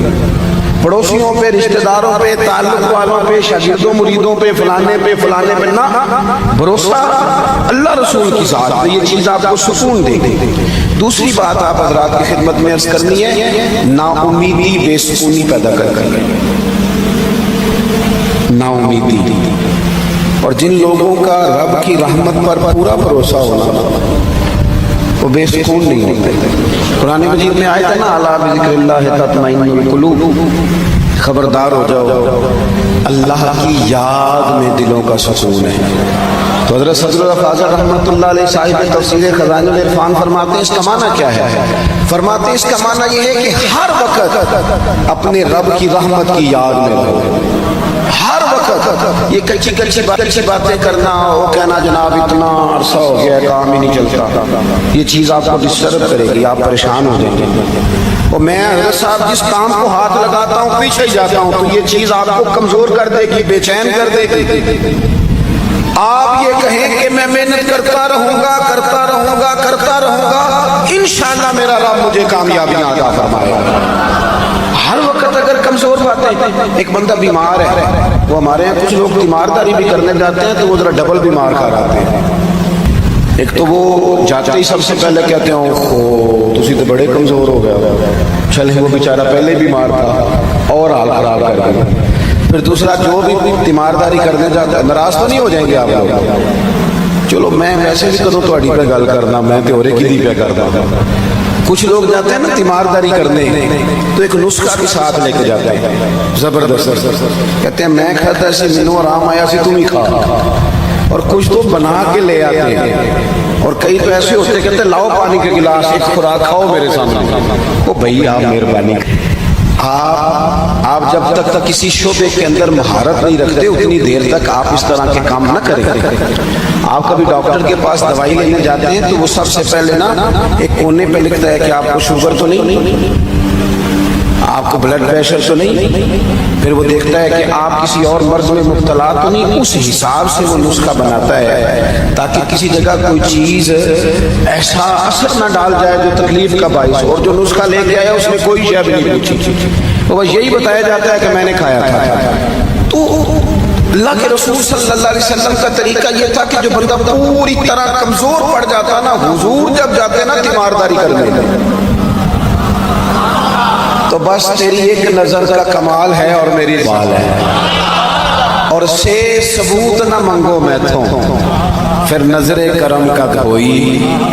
پڑوسیوں پہ، رشتہ داروں پہ، تعلق والوں پہ، شاگردوں مریدوں پہ، فلانے پہ نہ، بھروسہ اللہ رسول کی ذات پہ۔ یہ چیز آپ کو سکون دے گی۔ دوسری بات آپ حضرات کی خدمت میں عرض کرنی ہے، نا امیدی بے سکونی پیدا کر گئی، نا امیدی۔ اور جن لوگوں کا رب کی رحمت پر پورا بھروسہ ہونا وہ بے سکون نہیں ہوتے۔ قرآن مجید میں آیت ہے نا، الا بذکر اللہ تطمئن القلوب، خبردار ہو جاؤ اللہ کی یاد میں دلوں کا سکون ہے۔ تو حضرت صدر الفاظ رحمۃ اللہ علیہ صاحب تفسیر خزائن العرفان فرماتے ہیں اس کا معنی کیا ہے؟ فرماتے ہیں اس کا معنی یہ ہے کہ ہر وقت اپنے رب کی رحمت کی یاد میں رہو، ہر وقت یہ کچی باتیں کرنا، وہ کہنا جناب اتنا عرصہ ہو گیا کام ہی نہیں چلتا، یہ چیز آپ کو ڈسٹرب کرے گی، آپ پریشان ہو جائیں گے۔ اور میں حضرت صاحب جس کام کو ہاتھ لگاتا ہوں پیچھے ہی جاتا ہوں، تو یہ چیز آپ کو کمزور کر دے گی، بے چین کر دے گی۔ آپ یہ کہیں کہ میں محنت کرتا رہوں گا، انشاءاللہ میرا رب مجھے کامیابی عطا فرمائے گا۔ ہر وقت اگر کمزور باتیں، ایک بندہ بیمار ہے، وہ ہمارے یہاں کچھ لوگ تیمارداری بھی کرنے جاتے ہیں تو وہ ذرا ڈبل بیمار کر آتے ہیں۔ ایک تو وہ جاتے ہی سب سے پہلے کہتے ہیں اوہ تسی تو بڑے کمزور ہو گئے، چلے وہ بیچارہ پہلے بیمار تھا اور حال خراب کر گیا۔ پھر دوسرا جو بھی تیمارداری کرنے جاتا ہے، ناراض تو نہیں ہو جائیں گے آپ لوگ؟ چلو میں ویسے بھی کروں تھوڑی پہ گل کرنا، میں تو اورے کی پہ کرتا ہوں۔ کچھ لوگ جاتے ہیں نا تیمارداری کرنے تو ایک نسخہ بھی ساتھ لے کے جاتے ہیں زبردست، کہتے ہیں میں کھاتا سی مینوں آرام آیا سی تم ہی کھا، اور کچھ تو بنا کے لے آتے ہیں، اور کئی تو ایسے ہوتے کہتے ہیں لاؤ پانی کے گلاس، ایک خوراک کھاؤ میرے سامنے۔ وہ بھائی آپ مہربانی، آپ جب تک کسی شعبے کے اندر مہارت نہیں رکھتے اتنی دیر تک آپ اس طرح کے کام نہ کریں۔ آپ کبھی ڈاکٹر کے پاس دوائی لینے جاتے ہیں تو وہ سب سے پہلے نا ایک کونے پہ لکھتا ہے کہ آپ کو شوگر تو نہیں، آپ کو بلڈ پریشر تو نہیں، پھر وہ دیکھتا ہے کہ آپ کسی اور مرض میں مبتلا تو نہیں، اس حساب سے وہ نسخہ بناتا ہے تاکہ کسی جگہ کوئی چیز ایسا اثر نہ ڈال جائے جو تکلیف کا باعث ہو۔ اور جو نسخہ لے کے آیا اس نے کوئی شے بھی نہیں پوچھی، تو بس یہی بتایا جاتا ہے کہ میں نے کھایا تھا۔ تو اللہ کے رسول صلی اللہ علیہ وسلم کا طریقہ یہ تھا کہ جو بندہ پوری طرح کمزور پڑ جاتا نا، حضور جب جاتے نا تیمارداری کرنے، تو بس تیری ایک نظر کا کمال ہے اور میری بال ہے، اور سے ثبوت نہ منگو میں تھوں، پھر نظر کرم کا کوئی،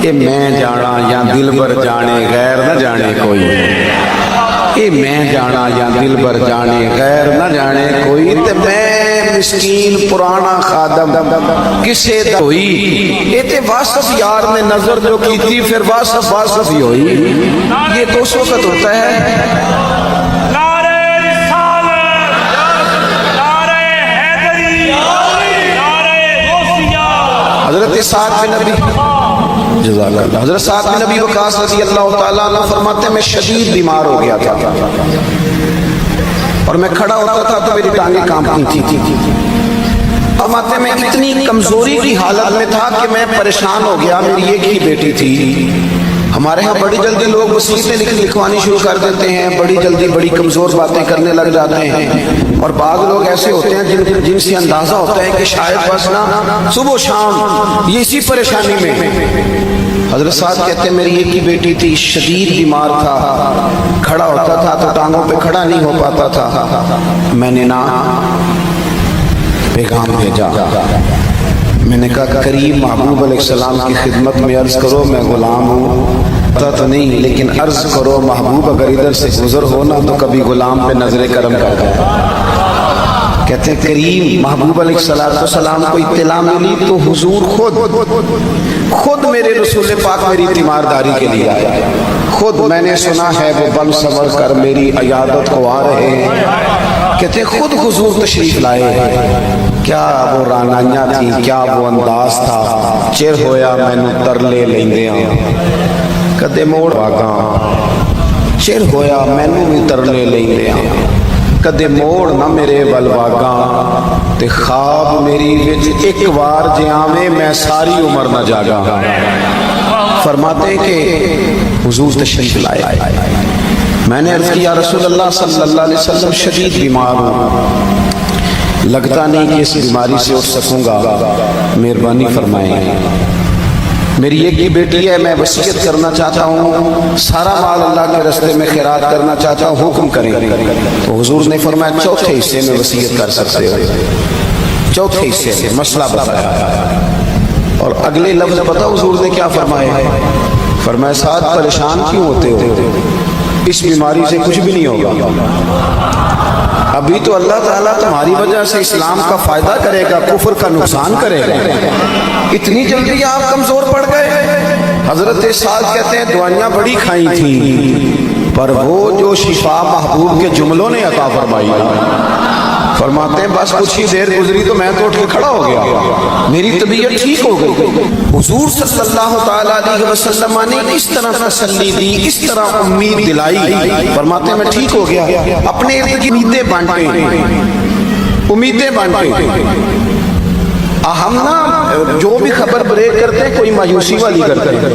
اے میں جانا یا دل بر جانے غیر نہ جانے کوئی، اے میں جانا یا دل بر جانے غیر نہ جانے کوئی، تے میں مسکین پرانا خادم کسے دوئی، اے تے واصف یار نے نظر جو کی تھی پھر واصف ہی ہوئی۔ یہ تو اس وقت ہوتا ہے حضرت سعد بن نبی حضرت سعد بن نبی وقاص رضی اللہ تعالیٰ عنہ فرماتے ہیں میں شدید بیمار ہو گیا تھا اور میں کھڑا ہوتا تھا تو میری ٹانگیں کانپتی تھی۔ فرماتے ہیں میں اتنی کمزوری کی حالت میں تھا کہ میں پریشان ہو گیا، میری ایک ہی بیٹی تھی۔ ہمارے ہاں بڑی جلدی لوگ وصیتیں لکھوانی شروع کر دیتے ہیں، بڑی جلدی بڑی کمزور باتیں کرنے لگ جاتے ہیں، اور بعض لوگ ایسے ہوتے ہیں جن سے اندازہ ہوتا ہے کہ شاید بس نا صبح و شام یہ اسی پریشانی میں۔ حضرت صاحب کہتے ہیں میری ایک ہی بیٹی تھی، شدید بیمار تھا، کھڑا ہوتا تھا تو ٹانگوں پہ کھڑا نہیں ہو پاتا تھا. میں نے نا پیغام بھیجا، میں نے کہا کریم محبوب علیہ السلام کی خدمت میں عرض کرو میں غلام ہوں، پتہ تو نہیں لیکن عرض کرو محبوب اگر ادھر سے گزر ہو نا تو کبھی غلام پہ نظر کرم کر دے. کہتے ہیں کریم محبوب علیہ السلام کو اطلاع ملی تو حضور خود میرے رسول پاک میری تیمارداری کے لیے آئے. خود میں نے سنا ہے وہ بم سنور کر میری عیادت کو آ رہے ہیں. کہتے ہیں خود حضور تشریف لائے. کیا وہ رانائیاں تھی، کیا وہ انداز تھا. چر ہویا مینو ترلے لیندیاں کدے موڑ واگاں، چر ہویا مینو بھی ترلے لیندیاں کدے موڑ نہ میرے ول واگاں، تے خواب میری وچ ایک بار جے آویں میں ساری عمر نہ جاگاں. فرماتے کہ حضور تشریف لائے. میں نے عرض کیا رسول اللہ صلی اللہ علیہ وسلم شدید بیمار ہوں، لگتا نہیں کہ اس بیماری سے اٹھ سکوں گا، مہربانی فرمائیں. میری ایک ہی بیٹی ہے، میں وصیت کرنا چاہتا ہوں، سارا مال اللہ کے راستے میں خیرات کرنا چاہتا ہوں، حکم کریں. تو حضور نے فرمایا چوتھے حصے میں وصیت کر سکتے ہو. چوتھے حصے میں مسئلہ بتایا اور اگلے لفظ بتاؤ حضور نے کیا فرمایا. فرمایا ساتھ پریشان کیوں ہوتے ہو، اس بیماری سے کچھ بھی نہیں ہوگا. ابھی تو اللہ تعالیٰ تمہاری وجہ سے اسلام کا فائدہ کرے گا، کفر کا نقصان کرے گا. اتنی جلدی آپ کمزور پڑ گئے. حضرت سعد کہتے ہیں دعائیاں بڑی کھائی تھیں پر وہ جو شفا محبوب کے جملوں نے عطا فرمائی. فرماتے ہیں بس کچھ ہی دیر گزری تو میں تو اٹھ کے کھڑا ہو گیا، میری طبیعت ٹھیک ہو گئی. حضور صلی اللہ تعالیٰ علیہ وسلم نے اس طرح تسلی دی، اس طرح امید دلائی. فرماتے ہیں میں ٹھیک ہو گیا. اپنے ارد کی امیدیں بانٹیں. ہم نا جو بھی خبر بریک کرتے ہیں کوئی مایوسی والی کرتے ہیں،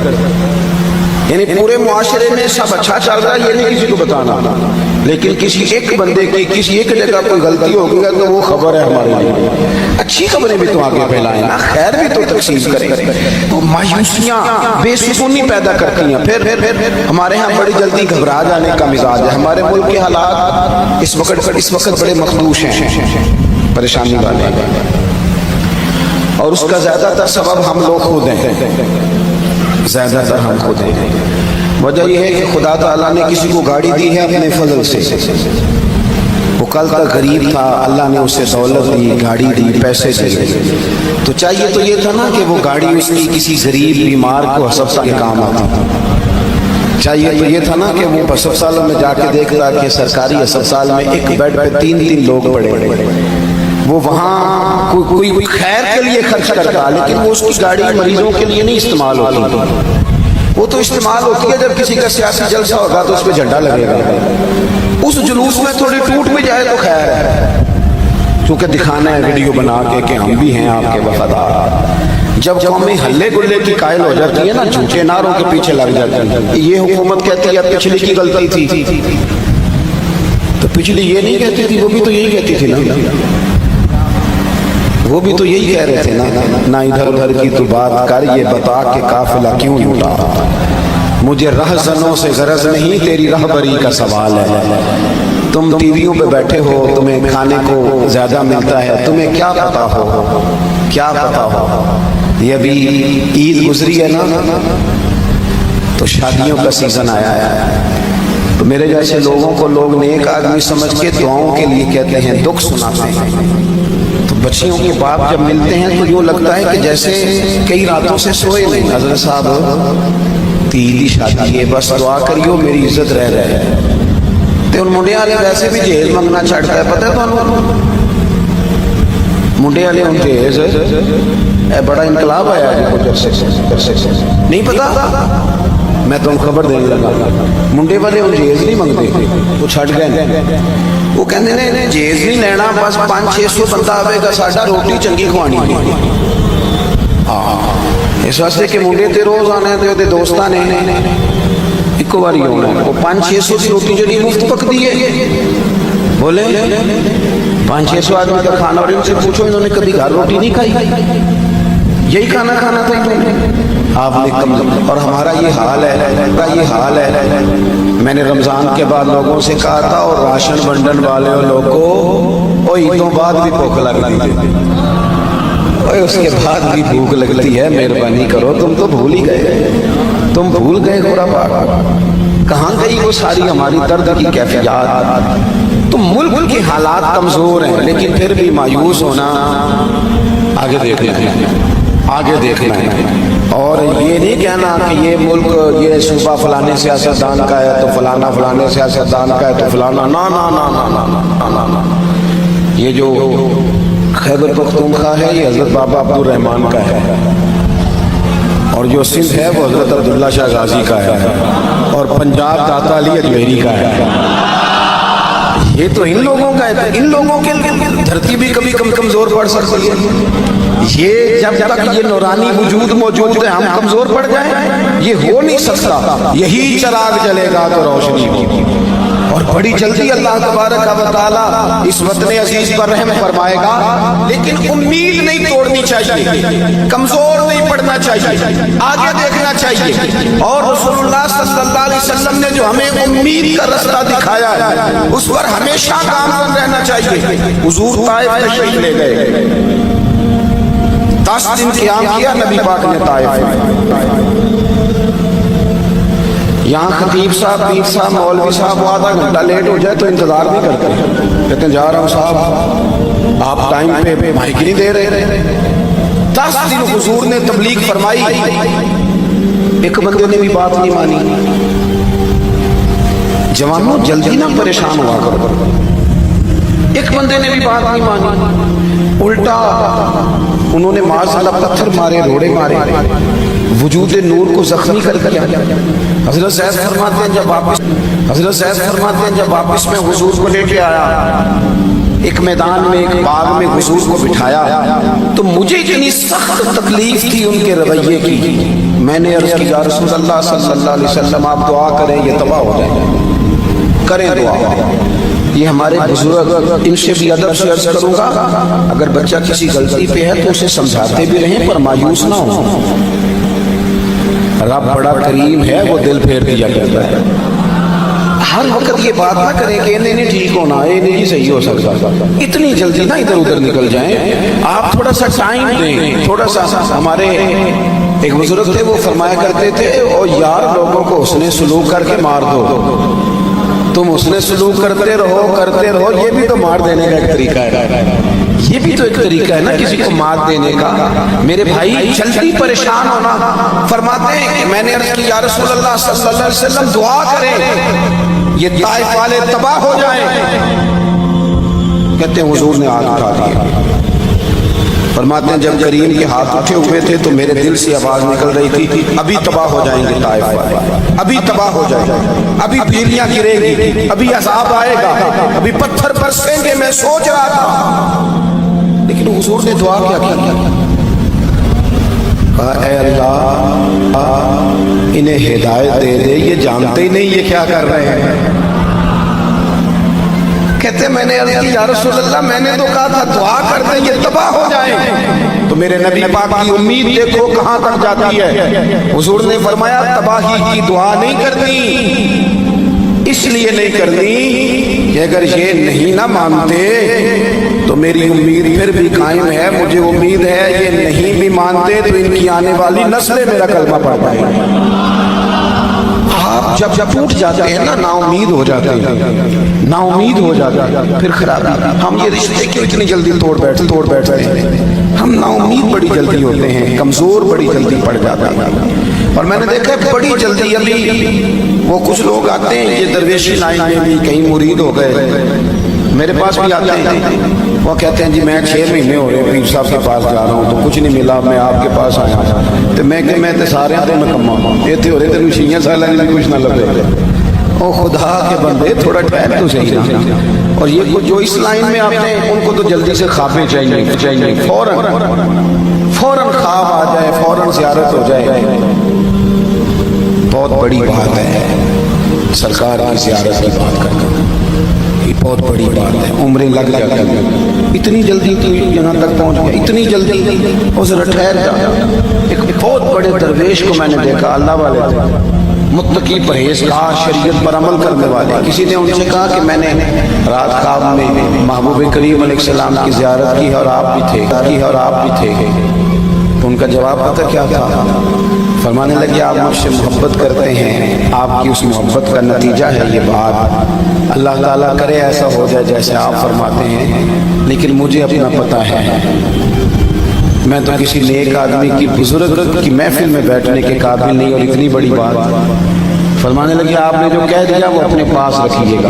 یعنی پورے معاشرے میں سب اچھا چل رہا ہے یہ نہیں کسی کو بتانا، لیکن کسی ایک بندے کی کسی ایک جگہ کوئی غلطی ہوگی تو وہ خبر ہے ہمارے لیے. اچھی خبریں بھی تو آگے پھیلائیں نا، خیر بھی تو تقسیم کریں. تو مایوسیاں بے سکونی پیدا کرتی ہیں. پھر ہمارے ہاں بڑی جلدی گھبرا جانے کا مزاج ہے. ہمارے ملک کے حالات اس وقت بڑے مخدوش ہیں، پریشانی والے، اور اس کا زیادہ تر سبب ہم لوگ خود ہیں. زیادہ تر ہم خود ہیں. وجہ یہ ہے کہ خدا تعالیٰ نے کسی کو گاڑی دی ہے اپنے فضل سے. وہ کل تک غریب تھا، اللہ نے اسے دولت دی، گاڑی دی، پیسے دیے. تو چاہیے تو یہ تھا نا کہ وہ گاڑی اس کی کسی غریب بیمار کو ہسپتال کے کام آتی. چاہیے تو یہ تھا نا کہ وہ ہسپتالوں میں جا کے دیکھتا کہ سرکاری ہسپتال میں ایک بیڈ پہ 3 لوگ پڑے، وہ وہاں کوئی خیر کے لیے خرچ کرتا، لیکن وہ اس کی گاڑی مریضوں کے لیے نہیں استعمال ہوتی. وہ تو استعمال ہوتی ہے جب کسی کا سیاسی جلسہ ہوگا تو اس پہ جھنڈا لگے گا. اس جلوس میں تھوڑی ٹوٹ بھی جائے تو خیر ہے، کیونکہ دکھانا ہے ویڈیو بنا کے کہ ہم بھی ہیں آپ کے وفادار. جب قومی ہلے گلے کی قائل ہو جاتی ہے نا، جھوٹے نعروں کے پیچھے لگ جاتی ہے. یہ حکومت کہتی ہے پچھلی کی غلطی تھی، تو پچھلی یہ نہیں کہتی تھی، وہ بھی تو یہی کہتی تھی نا، وہ بھی تو یہی کہہ رہے تھے نا. نہ ادھر ادھر کی تو بات کر، یہ بتا کہ قافلہ کیوں لوٹا. مجھے رہزنوں سے غرض نہیں، تیری رہبری کا سوال ہے. تم ٹی ویوں پہ بیٹھے ہو، تمہیں کھانے کو زیادہ ملتا ہے، تمہیں کیا پتا ہو، کیا پتا ہو. یہ ابھی عید گزری ہے نا، تو شادیوں کا سیزن آیا ہے. تو میرے جیسے لوگوں کو لوگ نیک آدمی سمجھ کے دعاؤں کے لیے کہتے ہیں، دکھ سناتے ہیں. تو بچیوں کے باپ جب ملتے ہیں تو یوں لگتا ہے کہ جیسے کئی راتوں سے سوئے نہیں. حضرت صاحب تیری شادی ہے، بس دعا کریو میری عزت رہ رہے. تو ان منڈے والے ویسے بھی جہیز منگنا چھڑتا ہے، پتہ ہے تمہیں؟ منڈے والے ان جہیز بڑا انقلاب آیا نہیں پتا. میں تم خبر دینے لگا، منڈے والے ان جہیز نہیں منگتے، وہ چھڑ گئے. وہ کہتے ہیں جہیز نہیں لینا، بس 500-600 بندہ آئے گا، ساڈا روٹی چنگی کھوانی. ہاں اس واسطے کہ منڈے تے روز آنے تے دوستاں نے ایک باری ہونا. وہ 500-600 کی روٹی جڑی مفت پکتی ہے، بولے 500-600 آدمی کا کھانا. اور ان سے پوچھو انہوں نے کبھی گھر روٹی نہیں کھائی. یہی کھانا کھانا تھا آپ نے کم، اور ہمارا یہ حال ہے میں نے رمضان کے بعد لوگوں سے کہا تھا، اور راشن بنڈن والے لوگوں کو عیدوں بعد بھی بھوک لگتی ہے، اس کے بعد بھی بھوک لگتی ہے، مہربانی کرو، تم تو بھول ہی گئے، تم بھول گئے خورا پاک، کہاں گئی وہ ساری ہماری درد کی کیفیات؟ تم ملک کے حالات کمزور ہیں لیکن پھر بھی مایوس ہونا، آگے دیکھنا ہے، اور یہ نہیں کہنا کہ یہ ملک، یہ صوبہ فلانے سیاستدان کا ہے تو فلانا فلانے سیاستدان کا ہے تو فلانا، نا، یہ جو خیبر پختونخوا ہے یہ حضرت بابا عبد الرحمان کا ہے، اور جو سندھ ہے وہ حضرت عبداللہ شاہ غازی کا ہے، اور پنجاب داتا علی اجمیری کا ہے، یہ تو ان لوگوں کا ہے، ان لوگوں کے دھرتی بھی کبھی کمزور پڑ سکتی ہے، یہ جب تک یہ نورانی وجود موجود ہے ہم کمزور پڑ جائیں، یہ ہو نہیں سکتا، یہی چراغ جلے گا تو روشنی ہوگی، اور بڑی جلدی اللہ تبارک و تعالیٰ اس وطن عزیز پر رحم فرمائے گا، لیکن امید نہیں توڑنی چاہیے، کمزور نہیں پڑنا چاہیے، آگے دیکھنا چاہیے، اور رسول اللہ صلی اللہ علیہ وسلم نے جو ہمیں امید کا رستہ دکھایا ہے اس پر ہمیشہ گامزن رہنا چاہیے۔ حضور طائف تشریف لے گئے، 10 دن قیام کیا نبی پاک نے طائف میں، یہاں خطیب صاحب، پیر صاحب، مولوی صاحب آدھا گھنٹہ لیٹ ہو جائے تو انتظار نہیں کرتے، کہتے ہیں جا رہا ہوں صاحب، آپ ٹائم پہ مائک نہیں دے رہے۔ 10 دن حضور نے تبلیغ فرمائی، ایک بندے نے بھی بات نہیں مانی۔ جوانوں جلدی نہ پریشان ہوا کرو، ایک بندے نے بھی بات نہیں مانی، الٹا انہوں نے معاذ پتھر مارے، روڑے مارے، وجود نور کو زخمی کر دیا۔ حضرت صاحب فرماتے ہیں جب واپس میں حضور کو لے کے آیا، ایک میدان میں، ایک باغ میں حضور کو بٹھایا، تو مجھے اتنی سخت تکلیف تھی ان کے رویے کی، میں نے عرض کی یا رسول اللہ صلی اللہ علیہ وسلم آپ دعا کریں یہ تباہ ہو جائے، کریں دعا۔ یہ ہمارے بزرگ، ان سے بھی ادب سے عرض کروں گا، اگر بچہ کسی غلطی پہ ہے تو اسے سمجھاتے بھی رہیں پر مایوس نہ ہو، رب بڑا کریم ہے، وہ دل پھیر دیا کرتا ہے۔ ہر وقت یہ بات نہ کریں کہ نہیں ٹھیک ہونا، یہ نہیں صحیح ہو سکتا، اتنی جلدی نہ ادھر ادھر نکل جائیں، آپ تھوڑا سا ٹائم دیں، تھوڑا سا۔ ہمارے ایک بزرگ تھے، وہ فرمایا کرتے تھے او یار لوگوں کو حسن سلوک کر کے مار دو، تم حسن سلوک کرتے رہو، یہ بھی تو مار دینے کا ایک طریقہ ہے، یہ بھی تو ایک طریقہ ہے نا کسی کو مار دینے کا۔ میرے بھائی جلدی پریشان ہونا، فرماتے ہیں کہ میں نے عرض کی یا رسول اللہ صلی اللہ علیہ وسلم دعا کریں یہ طائف والے تباہ ہو جائیں، کہتے ہیں حضور نے ہاتھ اٹھا دیا۔ فرماتے ہیں جب کریم کے ہاتھ اٹھے ہوئے تھے تو میرے دل سے آواز نکل رہی تھی ابھی تباہ ہو جائیں گے طائف والے، ابھی تباہ ہو جائیں گے، ابھی پیلیاں گرے گی، ابھی عذاب آئے گا، ابھی پتھر برسیں گے۔ میں سوچ رہا تھا، لیکن حضور نے دعا کیا اے اللہ انہیں ہدایت دے دے، یہ جانتے ہی نہیں یہ کیا کر رہے ہیں۔ کہتے میں نے عرض کی یا رسول اللہ میں نے تو کہا تھا دعا کر دیں یہ تباہ ہو جائیں، تو میرے نبی پاک کی امید دیکھو کہاں تک جاتی ہے۔ حضور نے فرمایا تباہی کی دعا نہیں کرنی، اس لیے نہیں کرنی کہ اگر یہ نہیں نہ مانتے تو میری امید پھر بھی قائم ہے، مجھے امید ہے یہ نہیں بھی مانتے تو ان کی آنے والی نسلیں میرا کلمہ پڑھ پائیں گے۔ آپ جب ٹوٹ جاتے ہیں نا، نا امید ہو جاتے ہیں، پھر خرابی۔ ہم یہ رشتے کیوں اتنی جلدی توڑ بیٹھتے ہیں؟ ہم نا امید بڑی جلدی ہوتے ہیں، کمزور بڑی جلدی پڑ جاتے ہیں۔ اور میں نے دیکھا ہے بڑی جلدی ابھی وہ کچھ لوگ آتے ہیں یہ درویشی لائن میں بھی کہیں مرید ہو گئے، میرے پاس بھی آتے ہیں، وہ کہتے ہیں جی میں 6 مہینے ہو رہے پیر صاحب کے پاس جا رہا ہوں تو کچھ نہیں ملا، میں آپ کے پاس آیا تو میں کہ میں سارے آتے میں کما یہ تھے ہو رہے تھے 6 سال کچھ نہ لگے۔ او خدا کے بندے تھوڑا ٹائم تو صحیح نا۔ اور یہ جو اس لائن میں آتے ہیں ان کو تو جلدی سے خوابیں چاہیے، فوراً خواب آ جائے، فوراً زیارت ہو جائے۔ بہت بڑی بات ہے سرکار کی زیارت کی بات کرنا۔ बहुत बड़ी बात है, उम्रें लग जाती हैं। इतनी जल्दी तू यहाँ तक पहुँच गया, इतनी जल्दी। वो जरा ठहर जा। एक बहुत बड़े दरवेश को मैंने देखा, अल्लाह वाले थे, मुत्तकी परहेज़गार, शरीयत पर अमल करने वाले। किसी ने उनसे कहा कि मैंने रात ख्वाब में महबूब करीम अलैहिस्सलाम की ज़ियारत की और आप भी थे। तो उनका जवाब पता क्या था? फरमाने लगे आप मुझसे मोहब्बत करते हैं, आपकी उस मोहब्बत का नतीजा है ये बात। अल्लाह ताला करे ऐसा हो जाए जैसे आप फरमाते हैं, लेकिन मुझे अपना पता है मैं तो किसी नेक आदमी की बुजुर्ग की महफिल में बैठने के काबिल नहीं। और इतनी बड़ी बात फरमाने लगे आपने जो कह दिया वो अपने पास रखिएगा।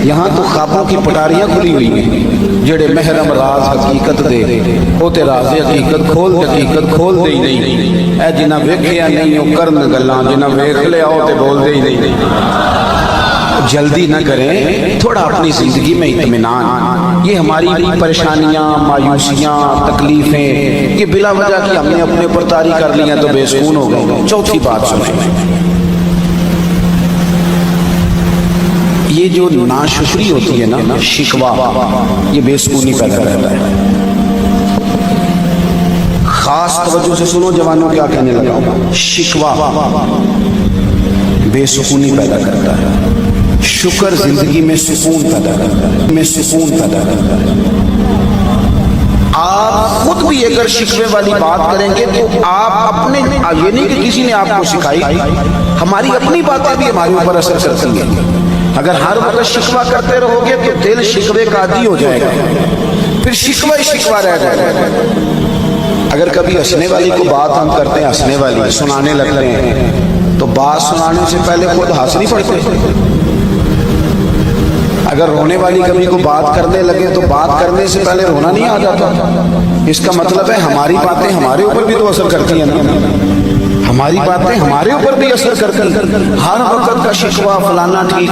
यहाँ तो ख्वाबों की पटारियाँ खुली हुई हैं, जेड़े महरम राज हकीकत दे वो ते राज़े हकीकत खोल दे ही नहीं। ऐ जिन्ना वेखिया नहीं वो करन गल्लां, जिन्ना वेख लिया वो ते बोल दे ही नहीं। जल्दी न करें, थोड़ा अपनी जिंदगी में इत्मीनान। ये हमारी परेशानियां, मायूसियां, तकलीफें, ये बिला वजह की हमने अपने ऊपर तारी कर ली हैं तो बेसुकून हो गए। चौथी बात सुने, ये जो नाशुक्री होती है ना, शिकवा, ये बेसुकूनी पैदा करता है। खास तवज्जो से सुनो जवानों, क्या कहने लगा हूं। शिकवा बेसुकूनी पैदा करता है, शुक्र जिंदगी में सुकून पैदा करता है, आप खुद भी अगर शिकवे वाली बात करेंगे तो आप अपने, ये नहीं कि किसी ने आपको सिखाई, हमारी अपनी बातें भी हमारे ऊपर असर करती हैं। अगर हर वक्त शिकवा करते रहोगे तो दिल शिकवे का आदी हो जाएगा, फिर शिकवा ही शिकवा रह जाएगा। अगर कभी हंसने वाली को बात हम करते हैं, हंसने वाली सुनाने लगते हैं, तो बात सुनाने से पहले खुद हंस नहीं पड़ते। अगर रोने वाली कभी को बात करने लगे तो बात करने से पहले रोना नहीं आ जाता। इसका मतलब है हमारी बातें हमारे ऊपर भी तो असर करती हैं ना, हमारी बातें हमारे ऊपर भी असर करती हैं। हर वक्त का शिकवा फलाना ठीक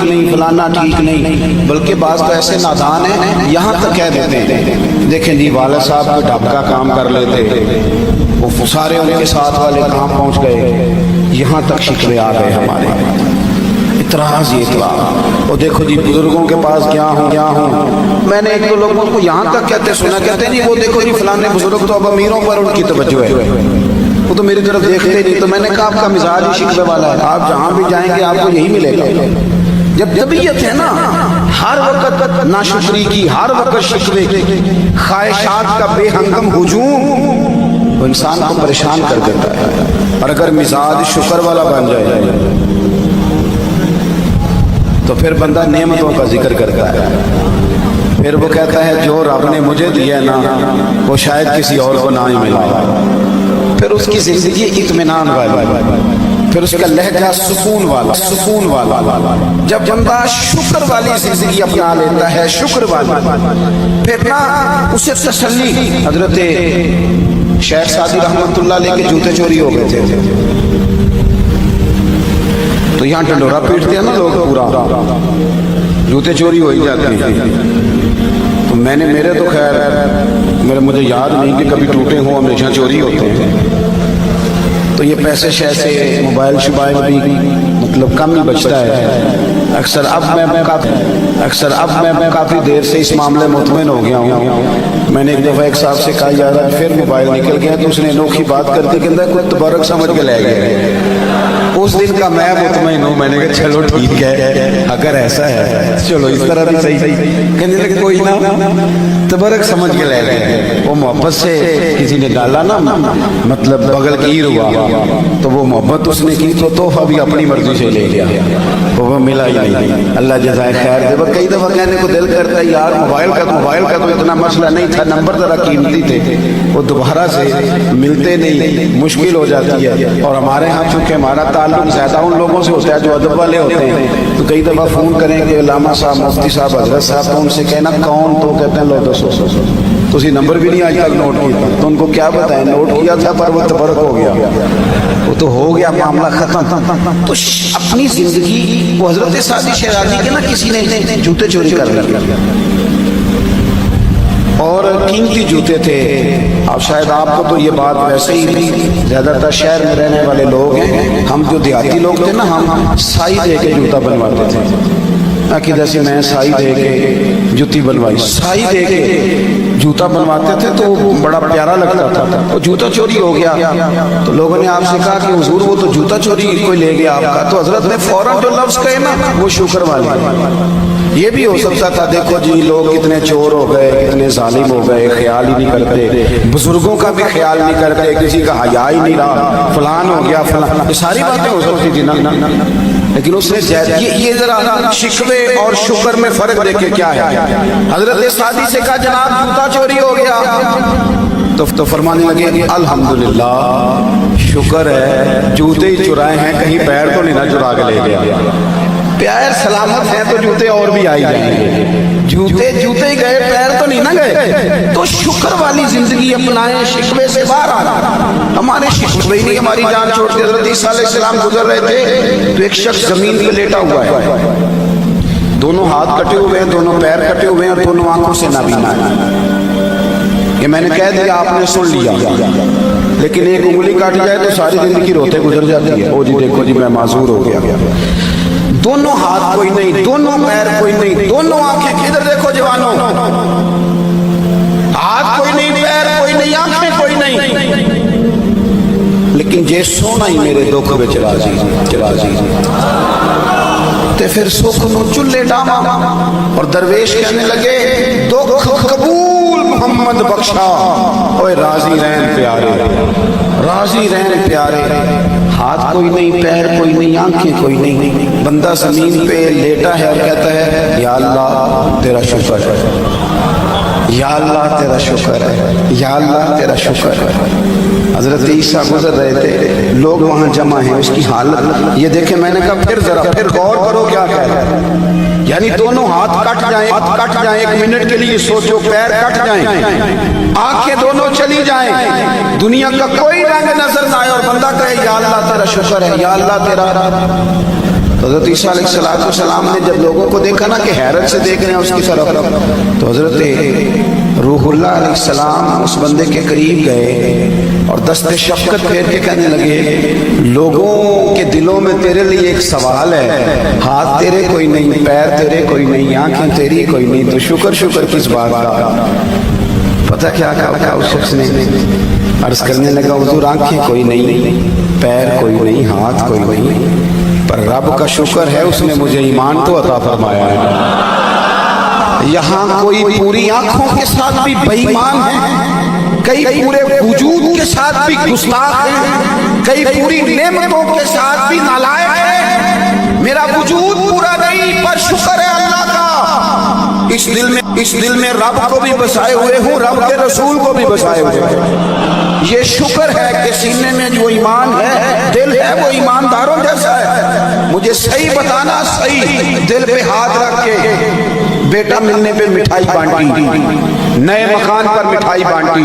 नहीं, बल्कि बाज़ तो ऐसे नादान हैं यहाँ तक कह देते हैं, देखें जी वाले साहब को ढाब का काम कर लेते, वो सारे उनके साथ वाले कहाँ पहुँच गए, यहाँ तक शिकवे आ गए हमारे। इतराज़ ये इतराज़। और देखो जी बुजुर्गों के पास क्या हूँ। मैंने एक दो लोगों को यहाँ तक कहते सुना, कहते नहीं वो देखो जी फलाने बुजुर्ग तो अब अमीरों पर उनकी तवज्जो है, वो तो मेरी तरफ देखते नहीं। तो मैंने कहा आपका मिजाज ही शिकवे वाला है, आप जहाँ भी जाएंगे आपको यही मिलेगा। जब तबीयत है ना हर वक्त नाशुक्री की, हर वक्त शिकवे की, ख्वाहिशात का बेहंगम हुजूम, वो इंसान को परेशान कर देता है। और अगर मिजाज शुक्र वाला बन जाए तो फिर बंदा नेमतों का जिक्र करता है, फिर वो कहता है जो रब ने मुझे दिया ना वो शायद किसी और को ना ही मिला। फिर उसकी जिंदगी इत्मीनान वाली, फिर उसका लहजा सुकून वाला। जब बंदा शुक्र वाली जिंदगी अपना लेता है, शुक्र वाली, फिर ना उसे तसल्ली। हजरत शेख सादी रहमतुल्लाह अलैह के जूते चोरी हो गए थे, तो यहाँ ढंडोरा पीटते हैं ना लोग, पूरा जूते चोरी हो ही जाते हैं। तो मेरे तो खैर मुझे याद नहीं कि कभी टूटे हों, हमेशा चोरी होते हैं। तो ये पैसे शैसे मोबाइल शुबाइल भी मतलब कम ही बचता है। अक्सर अब मैं काफ़ी देर से इस मामले मुतमईन हो गया हूँ। मैंने एक दफ़ा एक साहब से कहा यार फिर मोबाइल निकल गया, तो उसने अनोखी बात करते कहता कुछ तबरक समझ के ले गए। उस दिन का मैं मुतमईन हूँ, मैंने कहा चलो ठीक है, अगर ऐसा है चलो इस तरह भी सही। कहने लगे कोई ना, तबरक समझ के ले गए। वो मोहब्बत से किसी ने डाला ना, मतलब बगल कीर हुआ, तो वो मोहब्बत उसने की तो तोहफा भी अपनी मर्जी से ले लिया, वो मिला ही नहीं। अल्लाह जज़ाए खैर दे। कई दफ़ा कहने को दिल करता है यार मोबाइल का तो इतना मसला नहीं था, नंबर ज़रा कीमती थे, वो दोबारा से मिलते नहीं, मुश्किल हो जाती है। और हमारे यहाँ चूँकि हमारा ताल्लुक ज़्यादा उन लोगों से होता है जो अदब वाले होते हैं, तो कई दफ़ा फ़ोन करेंगे अल्लामा साहब, मुफ्ती साहब, हजरत साहब, तो उनसे कहना कौन, तो कहते हैं लो दसो। तो उसी नंबर भी नहीं आज तक नोट किया, तो उनको क्या बताएं नोट किया था पर वो तबरक हो गया, वो तो हो गया मामला खत्म। तो अपनी जिंदगी वो हजरत सादी शहजादी के ना किसी ने जूते चोरी कर लिए और कीमती जूते थे। अब शायद आपको तो ये बात वैसे ही थी, ज़्यादातर शहर में रहने वाले लोग हैं, हम जो देहाती लोग थे ना, हम साई दे के जूता बनवाते थे। कि जैसे मैं साई दे के जूती बनवाई, साई दे के जूता बनवाते थे तो बड़ा प्यारा लगता था। तो जूता चोरी हो गया तो लोगों ने आपसे कहा कि हुजूर वो तो जूता चोरी कोई ले गया आपका। तो हजरत ने फौरन जो लफ्ज कहे ना वो शुक्र वाले। ये भी हो सकता था, देखो जी लोग कितने चोर हो गए, कितने जालिम हो गए, ख्याल ही नहीं करते, बुजुर्गों का भी ख्याल नहीं करते, किसी का हया ही नहीं रहा, फलान हो गया फलान, ये सारी बातें हो सकती थी ना। लेकिन उसने ये जरा शिकवे और शुक्र में फर्क देखे क्या है। हजरत सादी से कहा जनाब जूता चोरी हो गया, तो फरमाने लगे अल्हम्दुलिल्लाह शुक्र है जूते ही चुराए हैं, कहीं पैर तो नहीं ना चुरा के ले गया। पैर सलामत हैं तो जूते और भी आई जाएंगे, जूते ही गए पैर तो नहीं ना गए। तो शुक्र वाली जिंदगी अपनाएं, शिकवे से बाहर आना। हमारे शिकवे ही नहीं, हमारी जान छोड़ के हज़रत ईसा अलैहिस्सलाम गुजर रहे थे तो एक शख्स जमीन पे लेटा हुआ है, दोनों हाथ कटे हुए हैं, दोनों पैर कटे हुए हैं और दोनों आंखों से नाबीना है। ये मैंने कह दिया, आपने सुन लिया, लेकिन एक उंगली काट जाए तो सारी जिंदगी रोते गुजर जाती है। ओ जी देखो जी मैं माजूर हो गया, दोनों हाथ कोई नहीं, दोनों पैर कोई नहीं, दोनों आंखें, इधर देखो जवानों, हाथ कोई नहीं, पैर कोई नहीं, आंखें कोई नहीं, लेकिन जे सोना ही मेरे दुख विच राजी ते फिर सुख नूं चुल्हे डामा। और दरवेश कहने लगे दुख कबूल मोहम्मद बख्शा, ओए राजी रहन प्यारे, राजी रहन प्यारे। हाथ कोई नहीं, पैर कोई नहीं, आंखें कोई नहीं, बंदा जमीन पे लेटा है और कहता है या अल्लाह तेरा शुक्र है, या अल्लाह तेरा शुक्र है, या अल्लाह तेरा शुक्र है। हजरत ईसा गुजर रहे थे, लोग वहां जमा हैं, उसकी हालत ये देखे। मैंने कहा फिर गौर करो क्या कह रहा है, यानी दोनों हाथ कट जाएं, एक मिनट के लिए सोचो, पैर कट जाएं, आंखें दोनों चली जाएं, दुनिया का कोई रंग नजर ना आए और बंदा कहे या अल्लाह तेरा शुक्र है, या अल्लाह तेरा। तो हज़रत ईसा अलैहिस्सलाम ने जब लोगों को देखा ना कि हैरत से देख रहे हैं उसकी तरफ, तो हज़रत रूहुल्लाह अलैहिस्सलाम उस बंदे के करीब गए और दस्ते शफ़क़त फेर के कहने लगे लोगों के दिलों में तेरे लिए एक सवाल है, हाथ तेरे कोई नहीं, पैर तेरे कोई नहीं, आंखें तेरी कोई नहीं, तो शुक्र किस बात का। पता क्या कहा उस शख्स ने, अर्ज करने लगा हुजूर आंखें कोई नहीं, पैर कोई नहीं, हाथ कोई नहीं, पर रब का शुक्र है उसने मुझे ईमान तो अता फरमाया है। यहाँ कोई पूरी आंखों के साथ भी बेईमान है, कई पूरे वजूद के साथ भी गुस्ताख है, कई पूरी नेमतों के साथ भी नालायक है। मेरा वजूद पूरा नहीं पर शुक्र है अल्लाह का। इस दिल में रब को भी बसाए हुए हूँ, रब के रसूल को भी बसाए हुए हैं। ये शुक्र है कि सीने में जो ईमान है, दिल है वो ईमानदारों जैसा है। मुझे सही बताना, सही दिल पे हाथ रख के बेटा मिलने पे मिठाई बांटी, नए मकान पर मिठाई बांटी,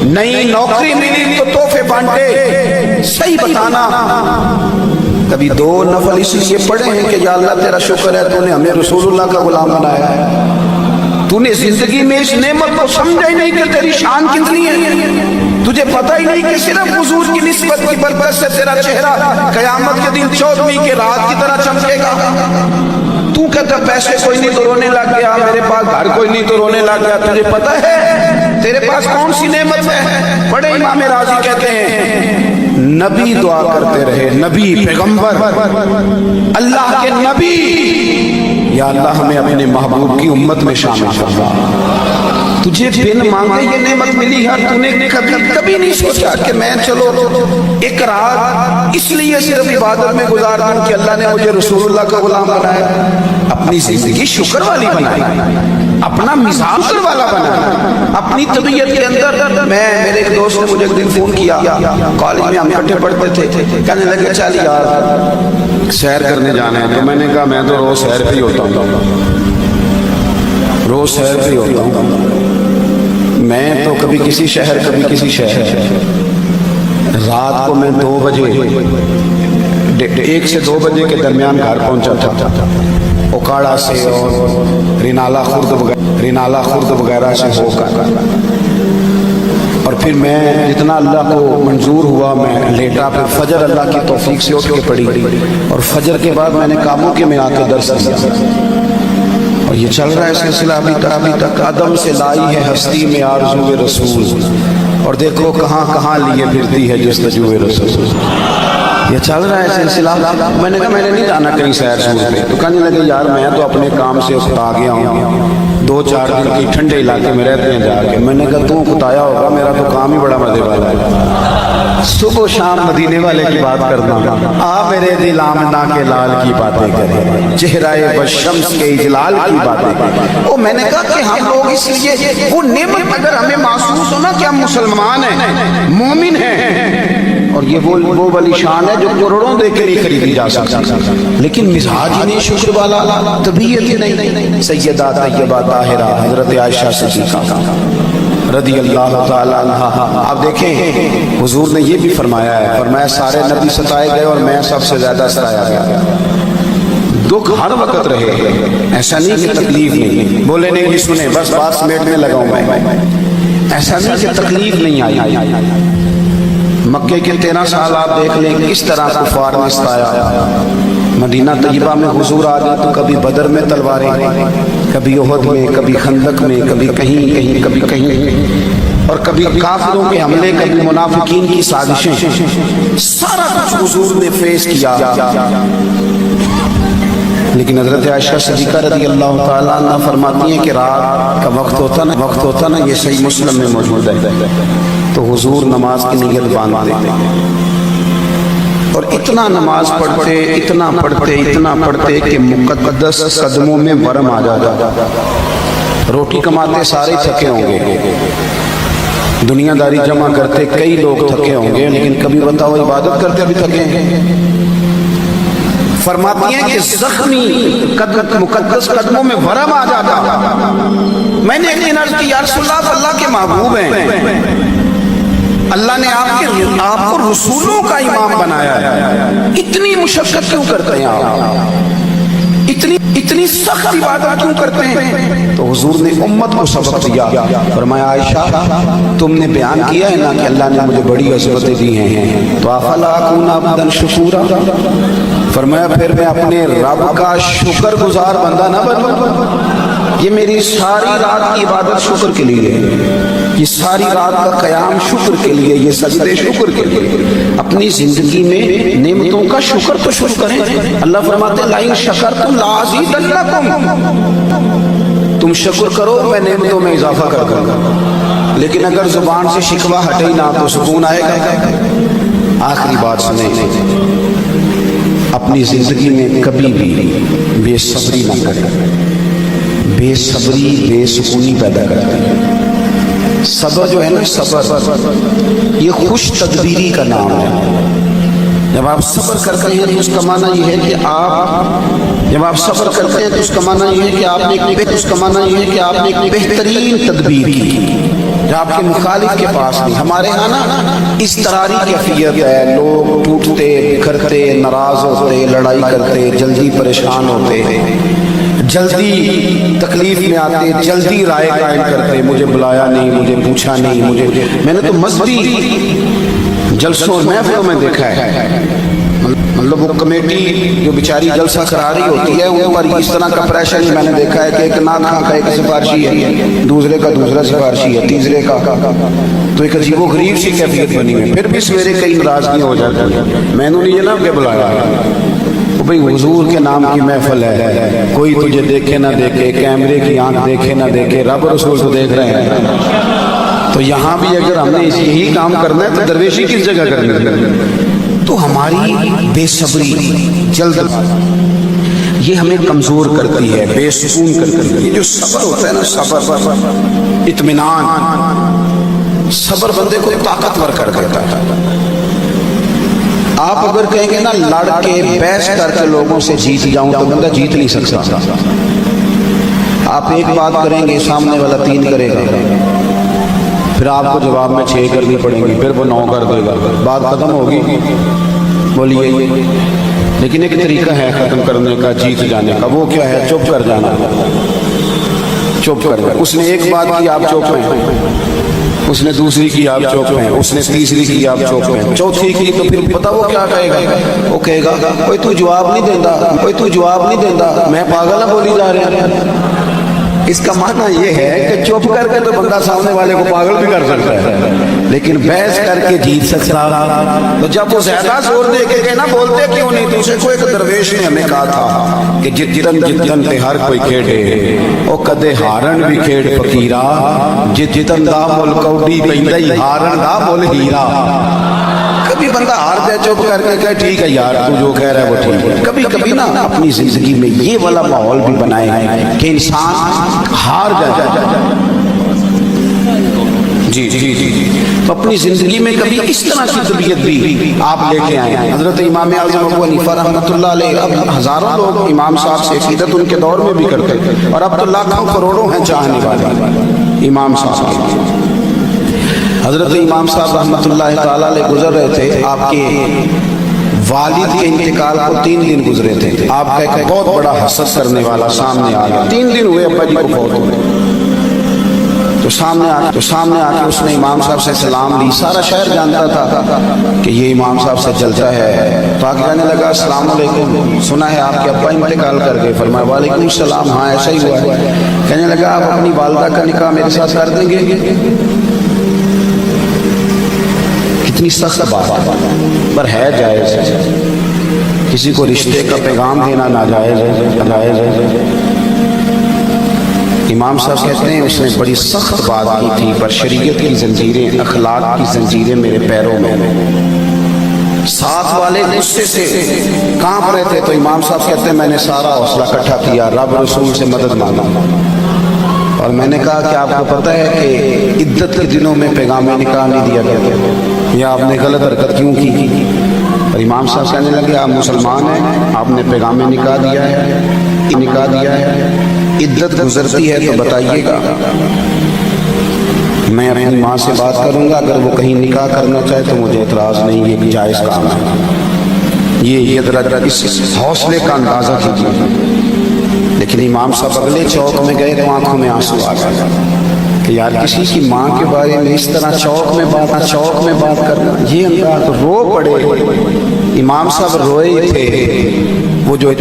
नई नौकरी मिली तो तोहफे बांटे, सही बताना। कभी दो नफल इसलिए पढ़े हैं कि या अल्लाह तेरा शुक्र है तूने हमें रसूलुल्लाह का गुलाम बनाया है, तूने जिंदगी में इस नेमत को समझा ही नहीं कि तेरी शान कितनी है, तुझे पता ही नहीं कि सिर्फ हुजूर की निस्बत की बरकत से तेरा चेहरा कयामत के दिन 14वीं के रात की तरह चमकेगा। तू कहता पैसे कोई नहीं तो रोने लग गया, मेरे पास घर कोई नहीं तो रोने लग गया। तुझे पता है तेरे पास कौन सी नेमत है? बड़े इमाम राजी कहते हैं नबी दुआ करते रहे, नबी पैगंबर अल्लाह के नबी, या अल्लाह हमें अपने महबूब की उम्मत में शामिल फरमा। तुझे बिन मांगे ये नेमत मिली है, तूने कभी नहीं सोचा कि मैं चलो एक रात इसलिए सिर्फ इबादत में गुजार दूं कि अल्लाह ने मुझे रसूलुल्लाह का गुलाम बनाया। अपनी जिंदगी शुक्र वाली बनाई, अपना मिजाज शुक्र वाला बनाया, अपनी तबीयत के अंदर। मेरे एक दोस्त ने मुझे एक दिन फोन किया, कॉलेज में हम इकट्ठे पढ़ते थे, कहने लगे चल यार सैर करने जाना है। तो मैंने कहा मैं तो रोज सैर पे ही होता हूँ, रोज सैर पे ही होता हूँ। मैं तो कभी किसी शहर कभी किसी शहर, रात को मैं 2 बजे 1 से 2 बजे के दरमियान घर पहुंचा था, ओकाड़ा से और रिनाला खुर्द वगैरह से होकर। और फिर मैं जितना अल्लाह को मंजूर हुआ मैं लेटा, फिर फजर अल्लाह की तौफीक से उठ के पड़ी और फजर के बाद मैंने काबू के में आके दर्स दिया। اور یہ چل رہا ہے سلسلہ ابھی تک عدم سے لائی ہے ہستی میں آرزو رسول، اور دیکھو کہاں کہاں لیے پھرتی ہے جستجو رسول۔ یہ چل رہا ہے سلسلہ۔ میں نے کہا میں نے نہیں جانا کہیں سیر سور پہ، تو کہنے لگے یار میں تو اپنے کام سے اکتا گیا ہوں، 2-4 دن کی ٹھنڈے علاقے میں رہتے ہیں جا کے۔ میں نے کہا تو اکتایا ہوگا، میرا تو کام ہی بڑا مزے والا ہے، صبح و شام مدینے والے کی بات کرنا، آ میرے دل آمنہ کے لال کی باتیں کریں، چہرہ بشمس کے اجلال کی باتیں کریں۔ وہ میں نے کہا کہ ہم لوگ اس لیے وہ نعمت اگر ہمیں محسوس ہونا کہ ہم مسلمان ہیں، مومن ہیں، اور یہ وہ والی شان ہے جو کروڑوں دے کے نہیں خریدی جا سکتی، لیکن مزاج ہی نہیں شکر والا، طبیعت ہی نہیں۔ سیدہ طیبہ طاہرہ حضرت عائشہ صدیقہ رضی اللہ تعالی عنہا، آپ دیکھیں حضور نے یہ بھی فرمایا ہے، فرمایا سارے نبی ستائے گئے اور میں سب سے زیادہ ستایا گیا۔ دکھ ہر وقت رہے، ایسا نہیں کہ تکلیف نہیں، بولے نہیں سنے بس بات سمیٹنے لگا ہوں میں، ایسا نہیں کہ تکلیف نہیں آئی۔ مکے کے 13 سال آپ دیکھ لیں کس طرح کفار نے ستایا۔ مدینہ طیبہ میں حضور آ جائے تو کبھی بدر میں تلواریں، کبھی احد میں، کبھی خندق میں، کبھی کہیں کبھی کہیں، اور کبھی کافروں کے حملے، کبھی منافقین کی سازشیں، سارا کچھ حضور نے فیس کیا۔ لیکن حضرت عائشہ صدیقہ رضی اللہ تعالیٰ عنہ فرماتی ہیں کہ رات کا وقت ہوتا نا، یہ صحیح مسلم میں موجود ہے، تو حضور نماز کی نیت باندھتے اور اتنا نماز پڑھتے کہ مقدس قدموں میں ورم آ جاتا۔ روٹی کماتے سارے تھکے ہوں گے، دنیا داری جمع کرتے کئی لوگ تھکے ہوں گے، لیکن کبھی بتاؤ عبادت کرتے بھی تھکے ہیں۔ فرماتی ہیں کہ زخمی مقدس قدموں میں ورم آ جاتا۔ میں نے ایک دن عرض کی یا رسول اللہ، اللہ کے محبوب ہیں، اللہ نے آپ کو رسولوں کا امام بنایا ہے، اتنی مشقت کیوں کرتے ہیں آپ، اتنی سخت عبادت کیوں کرتے ہیں؟ تو حضور نے امت کو سبق دیا، فرمایا عائشہ تم نے بیان کیا ہے نا کہ اللہ نے مجھے بڑی عظمتیں دی ہیں، تو افلا اکون عبدا شکورا، فرمایا پھر میں اپنے رب کا شکر گزار بندہ نہ بنوں؟ یہ میری ساری رات کی عبادت شکر کے لیے، یہ ساری رات کا قیام شکر کے لیے، یہ سجدے شکر کے لیے۔ اپنی زندگی میں نعمتوں کا شکر تو شروع کریں۔ اللہ فرماتے ہیں لئن شکرتم لازیدنکم، تم شکر کرو میں نعمتوں میں اضافہ کر دوں، لیکن اگر زبان سے شکوہ ہٹے نہ تو سکون آئے گا۔ آخری بات سنیں، اپنی زندگی میں کبھی بھی بے صبری نہ کریں، بے صبری بے سکونی پیدا کرتی ہے۔ صبر جو ہے نا، صبر یہ خوش تدبیری کا نام ہے۔ جب آپ صبر کرتے ہیں تو اس کا معنی یہ ہے کہ آپ نے ایک بہترین تدبیر کی جو آپ کے مخالف کے پاس نہیں۔ ہمارے ہاں نا اس طرح کی کیفیت ہے، لوگ ٹوٹتے بکھرتے، ناراض ہوتے، لڑائی کرتے، جلدی پریشان ہوتے، جلدی تکلیف میں آتے، جلدی رائے قائم کرتے، مجھے بلایا نہیں، مجھے پوچھا نہیں، میں نے تو مذہبی جلسوں اور محفلوں میں دیکھا ہے، مطلب وہ کمیٹی جو بیچاری جلسہ کرا رہی ہوتی ہے ان پر اس طرح کا پریشر میں نے دیکھا ہے کہ ایک ناک خاں کا ایک سفارشی ہے، دوسرے کا دوسرا سفارشی ہے، تیسرے کا، تو ایک عجیب و غریب سی کیفیت بنی ہے۔ پھر بھی سویرے کئی ناراضگیاں ہو جاتی ہیں، میں نے نہیں جناب کے بلایا، بھئی حضور کے نام کی محفل ہے، کوئی تجھے دیکھے نہ دیکھے، کیمرے کی آنکھ دیکھے نہ دیکھے، رب رسول کو دیکھ رہے ہیں، تو یہاں بھی اگر ہم نے یہی کام کرنا ہے تو درویشی کس جگہ کرنی ہے؟ تو ہماری بے صبری، جلد یہ ہمیں کمزور کرتی ہے، بے سکون کرتی ہے۔ یہ جو صبر ہوتا ہے نا، صبر، اطمینان، صبر بندے کو طاقتور کر دیتا ہے۔ آپ اگر کہیں گے نا لڑ کے بحث کر کے لوگوں سے جیت جاؤں تو بندہ جیت نہیں سکتا۔ آپ ایک بات کریں گے سامنے والا 3 کرے گا، پھر آپ کو جواب میں 6 کرنی پڑیں گی، پھر وہ 9 کر دے گا، بات ختم ہوگی، بولیے۔ لیکن ایک طریقہ ہے ختم کرنے کا، جیت جانے کا، وہ کیا ہے؟ چپ کر جانا، چپ کر جانا۔ اس نے ایک بات کی، آپ چپ ہیں، اس نے دوسری کی آپ چوک پہ ہیں، اس نے تیسری کی آپ چوک پہ ہیں، چوتھی کی تو پھر پتہ وہ کیا کہے گا؟ وہ کہے گا کوئی تو جواب نہیں دینا، کوئی تو جواب نہیں دینا، میں پاگل نہ بولی جا رہا ہے۔ اس کا معنی یہ ہے کہ چپ کر کے تو بندہ سامنے والے کو پاگل بھی کر سکتا ہے، لیکن بحث کر کے جیت سکتا ہے۔ تو جب وہ زیادہ زور دے کے کہنا بولتے کیوں نہیں، تو اسے کوئی ایک درویش نے ہمیں کہا تھا کہ جتن جتن تے ہر کوئی کھیڑے او کدے ہارن بھی کھیڑ فقیرا، جتن دا مول کوڈی پیندی ہارن دا مول ہیرا۔ کبھی بندہ ہار جائے چپ کر کے کہے ٹھیک ہے یار تو جو کہہ رہا ہے وہ ٹھیک ہے۔ کبھی کبھی نا اپنی زندگی میں یہ والا ماحول بھی بنائے کہ انسان ہار جائے۔ جی جی جی تو اپنی زندگی میں کبھی اس طرح کی طبیعت بھی آپ لے کے آئے ہیں۔ حضرت امام اعظم ابو حنیفہ رحمۃ اللہ علیہ، اب ہزاروں لوگ امام صاحب سے عقیدت ان کے دور میں بھی کرتے اور اب تو لاکھوں کروڑوں ہیں چاہنے والے امام صاحب۔ حضرت امام صاحب رحمۃ اللہ تعالی علیہ گزر رہے تھے، آپ کے والد کے انتقال کو 3 دن گزرے تھے۔ آپ کا ایک بہت بڑا حسد کرنے والا سامنے آ گیا، 3 دن ہوئے ابا جی کو فوت ہوئے، تو سامنے آ کے اس نے امام صاحب سے سلام لی۔ سارا شہر جانتا تھا کہ یہ امام صاحب سے چلتا ہے، تو آگے کہنے لگا السلام علیکم، سنا ہے آپ کے ابا انتقال کر گئے؟ فرمایا وعلیکم السلام، ہاں ایسا ہی ہوا ہے۔ کہنے لگا آپ اپنی والدہ کا نکاح میرے ساتھ کر دیں گے؟ کتنی سخت بات پر ہے جائز، کسی کو رشتے کا پیغام دینا ناجائز ہے۔ امام صاحب کہتے ہیں اس نے بڑی سخت بات کی تھی، پر شریعت کی زنجیریں، اخلاق کی زنجیریں میرے پیروں میں۔ ساتھ والے غصے سے کانپ رہے تھے، تو امام صاحب کہتے ہیں میں نے سارا حوصلہ اکٹھا کیا، رب رسول سے مدد مانگا اور میں نے کہا کہ آپ کو پتہ ہے کہ عدت کے دنوں میں پیغام نکاح نہیں دیا گیا، یا آپ نے غلط حرکت کیوں کی؟ اور امام صاحب کہنے لگے آپ مسلمان ہیں، آپ نے پیغام نکاح دیا ہے، عدت گزرتی ہے تو بتائیے گا، میں اپنی ماں سے بات کروں گا، اگر وہ کہیں نکاح کرنا چاہے تو مجھے اعتراض نہیں، یہ جائز کام ہے۔ یہ ذرا اس حوصلے کا اندازہ کیجیے۔ لیکن امام صاحب اگلے چوک میں گئے تو آنکھوں میں آنسو آ گئے کہ یار کسی کی ماں کے بارے میں اس طرح چوک میں بات کرنا، یہ انداز، رو پڑے۔ امام صاحب روئے تھے، وہ جو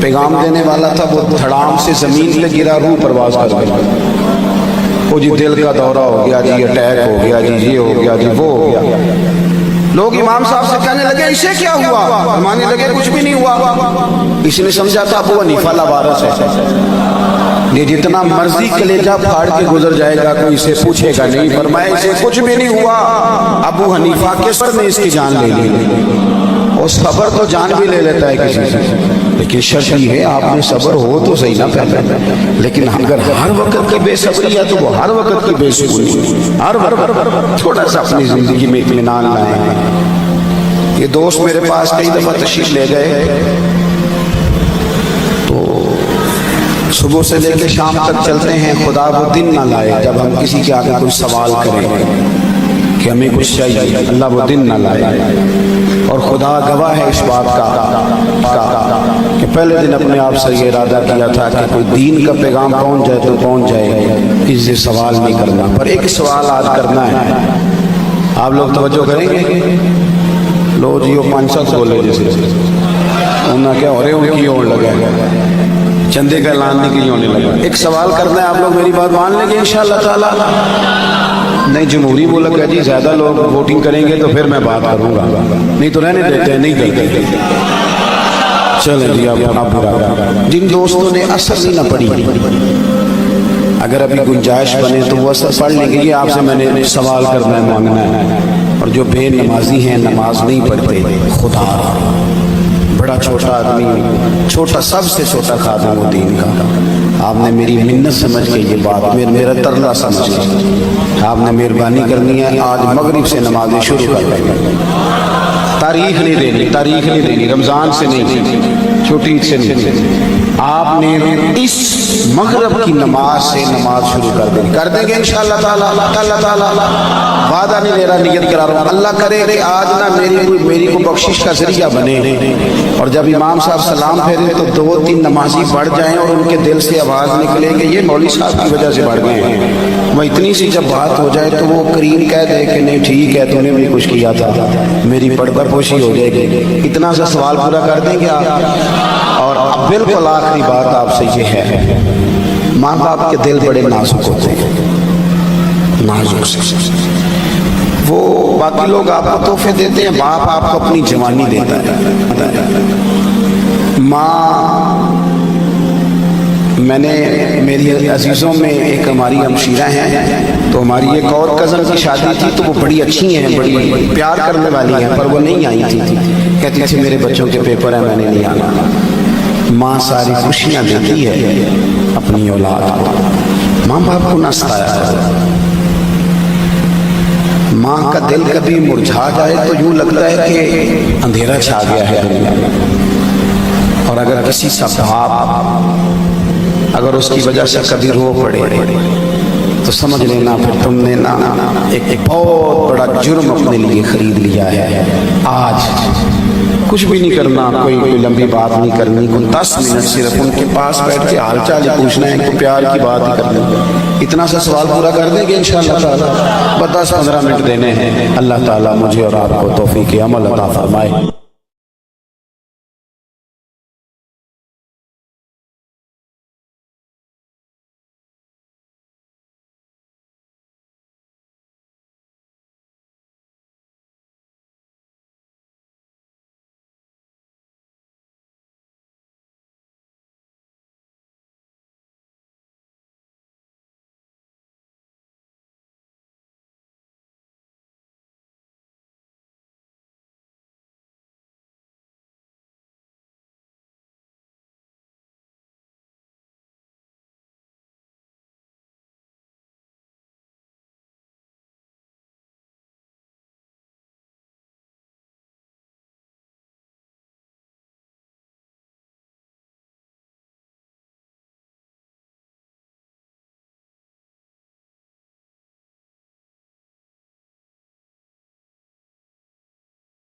پیغام دینے والا تھا وہ دھڑام سے زمین پہ گرا، روح پرواز کر گیا۔ وہ جی دل کا دورہ ہو گیا جی، اٹیک ہو گیا جی، یہ ہو گیا جی، وہ ہو گیا۔ لوگ امام صاحب سے کہنے لگے اسے کیا ہوا؟ فرمانے لگے کچھ بھی نہیں ہوا۔ اس نے سمجھا تھا ابو حنیفہ لوارث ہے، یہ جتنا مرضی کلیجہ پھاڑ کے گزر جائے گا کوئی اسے پوچھے گا نہیں۔ فرمایا اسے کچھ بھی نہیں ہوا، ابو حنیفہ کے سر نے اس کی جان لے لی۔ اور صبر تو جان بھی لے لیتا ہے کسی سے، لیکن شرط یہ ہے آپ میں صبر ہو تو صحیح نہ پہلے، لیکن اگر ہر وقت کی بے صبری ہے تو وہ ہر وقت کی بے سکونی، ہر وقت تھوڑا سا اپنی زندگی میں اطمینان لائیں۔ یہ دوست میرے پاس کئی دفعہ تشریف لے گئے، تو صبح سے لے کے شام تک چلتے ہیں، خدا وہ دن نہ لائے جب ہم کسی کے آگے کوئی سوال کریں کہ ہمیں کچھ چاہیے، اللہ وہ دن نہ لائے۔ اور خدا گواہ ہے اس بات کا کہ پہلے دن اپنے آپ سے یہ ارادہ کیا تھا کہ کوئی دین کا پیغام پہنچ جائے تو پہنچ جائے، کسی سے سوال نہیں کرنا۔ پر ایک سوال آج کرنا ہے، آپ لوگ توجہ کریں گے؟ لو جی وہ 500 بولے جیسے انہوں نے کیا ہو رہے ان کی ہونے لگا، چندے کا اعلان نہیں کی ہونے لگا۔ ایک سوال کرنا ہے، آپ لوگ میری بات مان لیں گے انشاءاللہ تعالیٰ؟ نہیں، جمہوری ملک ہے جی، زیادہ لوگ ووٹنگ کریں گے تو پھر میں بات کروں گا، نہیں تو رہنے دیتے ہیں، نہیں کرتے۔ چلیں جی آپ برا، جن دوستوں نے اثر نہیں نہ پڑھی، اگر ابھی گنجائش بنے تو وہ اثر پڑھ لیں گے، یہ آپ سے میں نے سوال کرنا ہے، مانگنا ہے۔ اور جو بے نمازی ہیں، نماز نہیں پڑھتے، خدا بڑا چھوٹا آدمی، چھوٹا سب سے چھوٹا خادم و دین کا، آپ نے میری منت سمجھ کے یہ بات، میرا ترلا سمجھ کے آپ نے مہربانی کرنی ہے، آج مغرب سے نمازیں شروع کر دیں۔ تاریخ نہیں دینی، رمضان سے نہیں، چھوٹی عید سے نہیں۔ آپ نے اس مغرب کی نماز سے نماز شروع کر دیں گے انشاءاللہ تعالیٰ. اللہ تعالیٰ وعدہ نہیں لے رہا, نیت کرا رہا ہوں, اللہ کرے کہ آج نہ میری کو بخشش کا ذریعہ بنے, اور جب امام صاحب سلام پھیرے تو 2-3 نمازی بڑھ جائیں اور ان کے دل سے آواز نکلے کہ یہ مولوی صاحب کی وجہ سے بڑھ گئے ہیں. وہ اتنی سی جب بات ہو جائے تو وہ کریم کہہ دے کہ نہیں ٹھیک ہے, تو نے بھی کچھ کیا تھا, میری پردہ پوشی ہو جائے گی. اتنا سا سوال پورا کر دیں گے آپ. اور اب بالکل آخری بات آپ سے یہ ہے, ماں باپ کے دل بڑے نازک ہوتے ہیں, نازک سے. وہ باقی لوگ آپ کو تحفے دیتے ہیں, باپ آپ کو اپنی جوانی دیتا ہے. ماں, میں نے میری عزیزوں میں ایک ہماری ہمشیرہ ہیں, تو ہماری ایک اور کزن کی شادی تھی, تو وہ بڑی اچھی ہیں, بڑی پیار کرنے والی ہیں, پر وہ نہیں آئی تھی. کہتی تھی میرے بچوں کے پیپر ہیں, میں نے نہیں آنا. ماں ساری خوشیاں دیتی ہے اپنی اولاد کو, ماں باپ کو نہ ستایا. ماں کا دل کبھی مرجھا جائے تو یوں لگتا ہے کہ اندھیرا چھا گیا ہے دنیا میں. اور اگر کسی کا باپ اگر اس کی وجہ سے کبھی رو پڑے تو سمجھ لینا پھر تم نے ایک بہت بڑا جرم اپنے لیے خرید لیا ہے. آج کچھ بھی نہیں کرنا, کوئی لمبی بات نہیں کرنی, کوئی 10 منٹ صرف ان کے پاس بیٹھ کے حال چال پوچھنا ہے, کوئی پیار کی بات ہی کرنا. اتنا سا سوال پورا کر دیں گے انشاءاللہ تعالیٰ. بس 10-15 منٹ دینے ہیں. اللہ تعالیٰ مجھے اور آپ کو توفیق عمل عطا فرمائے.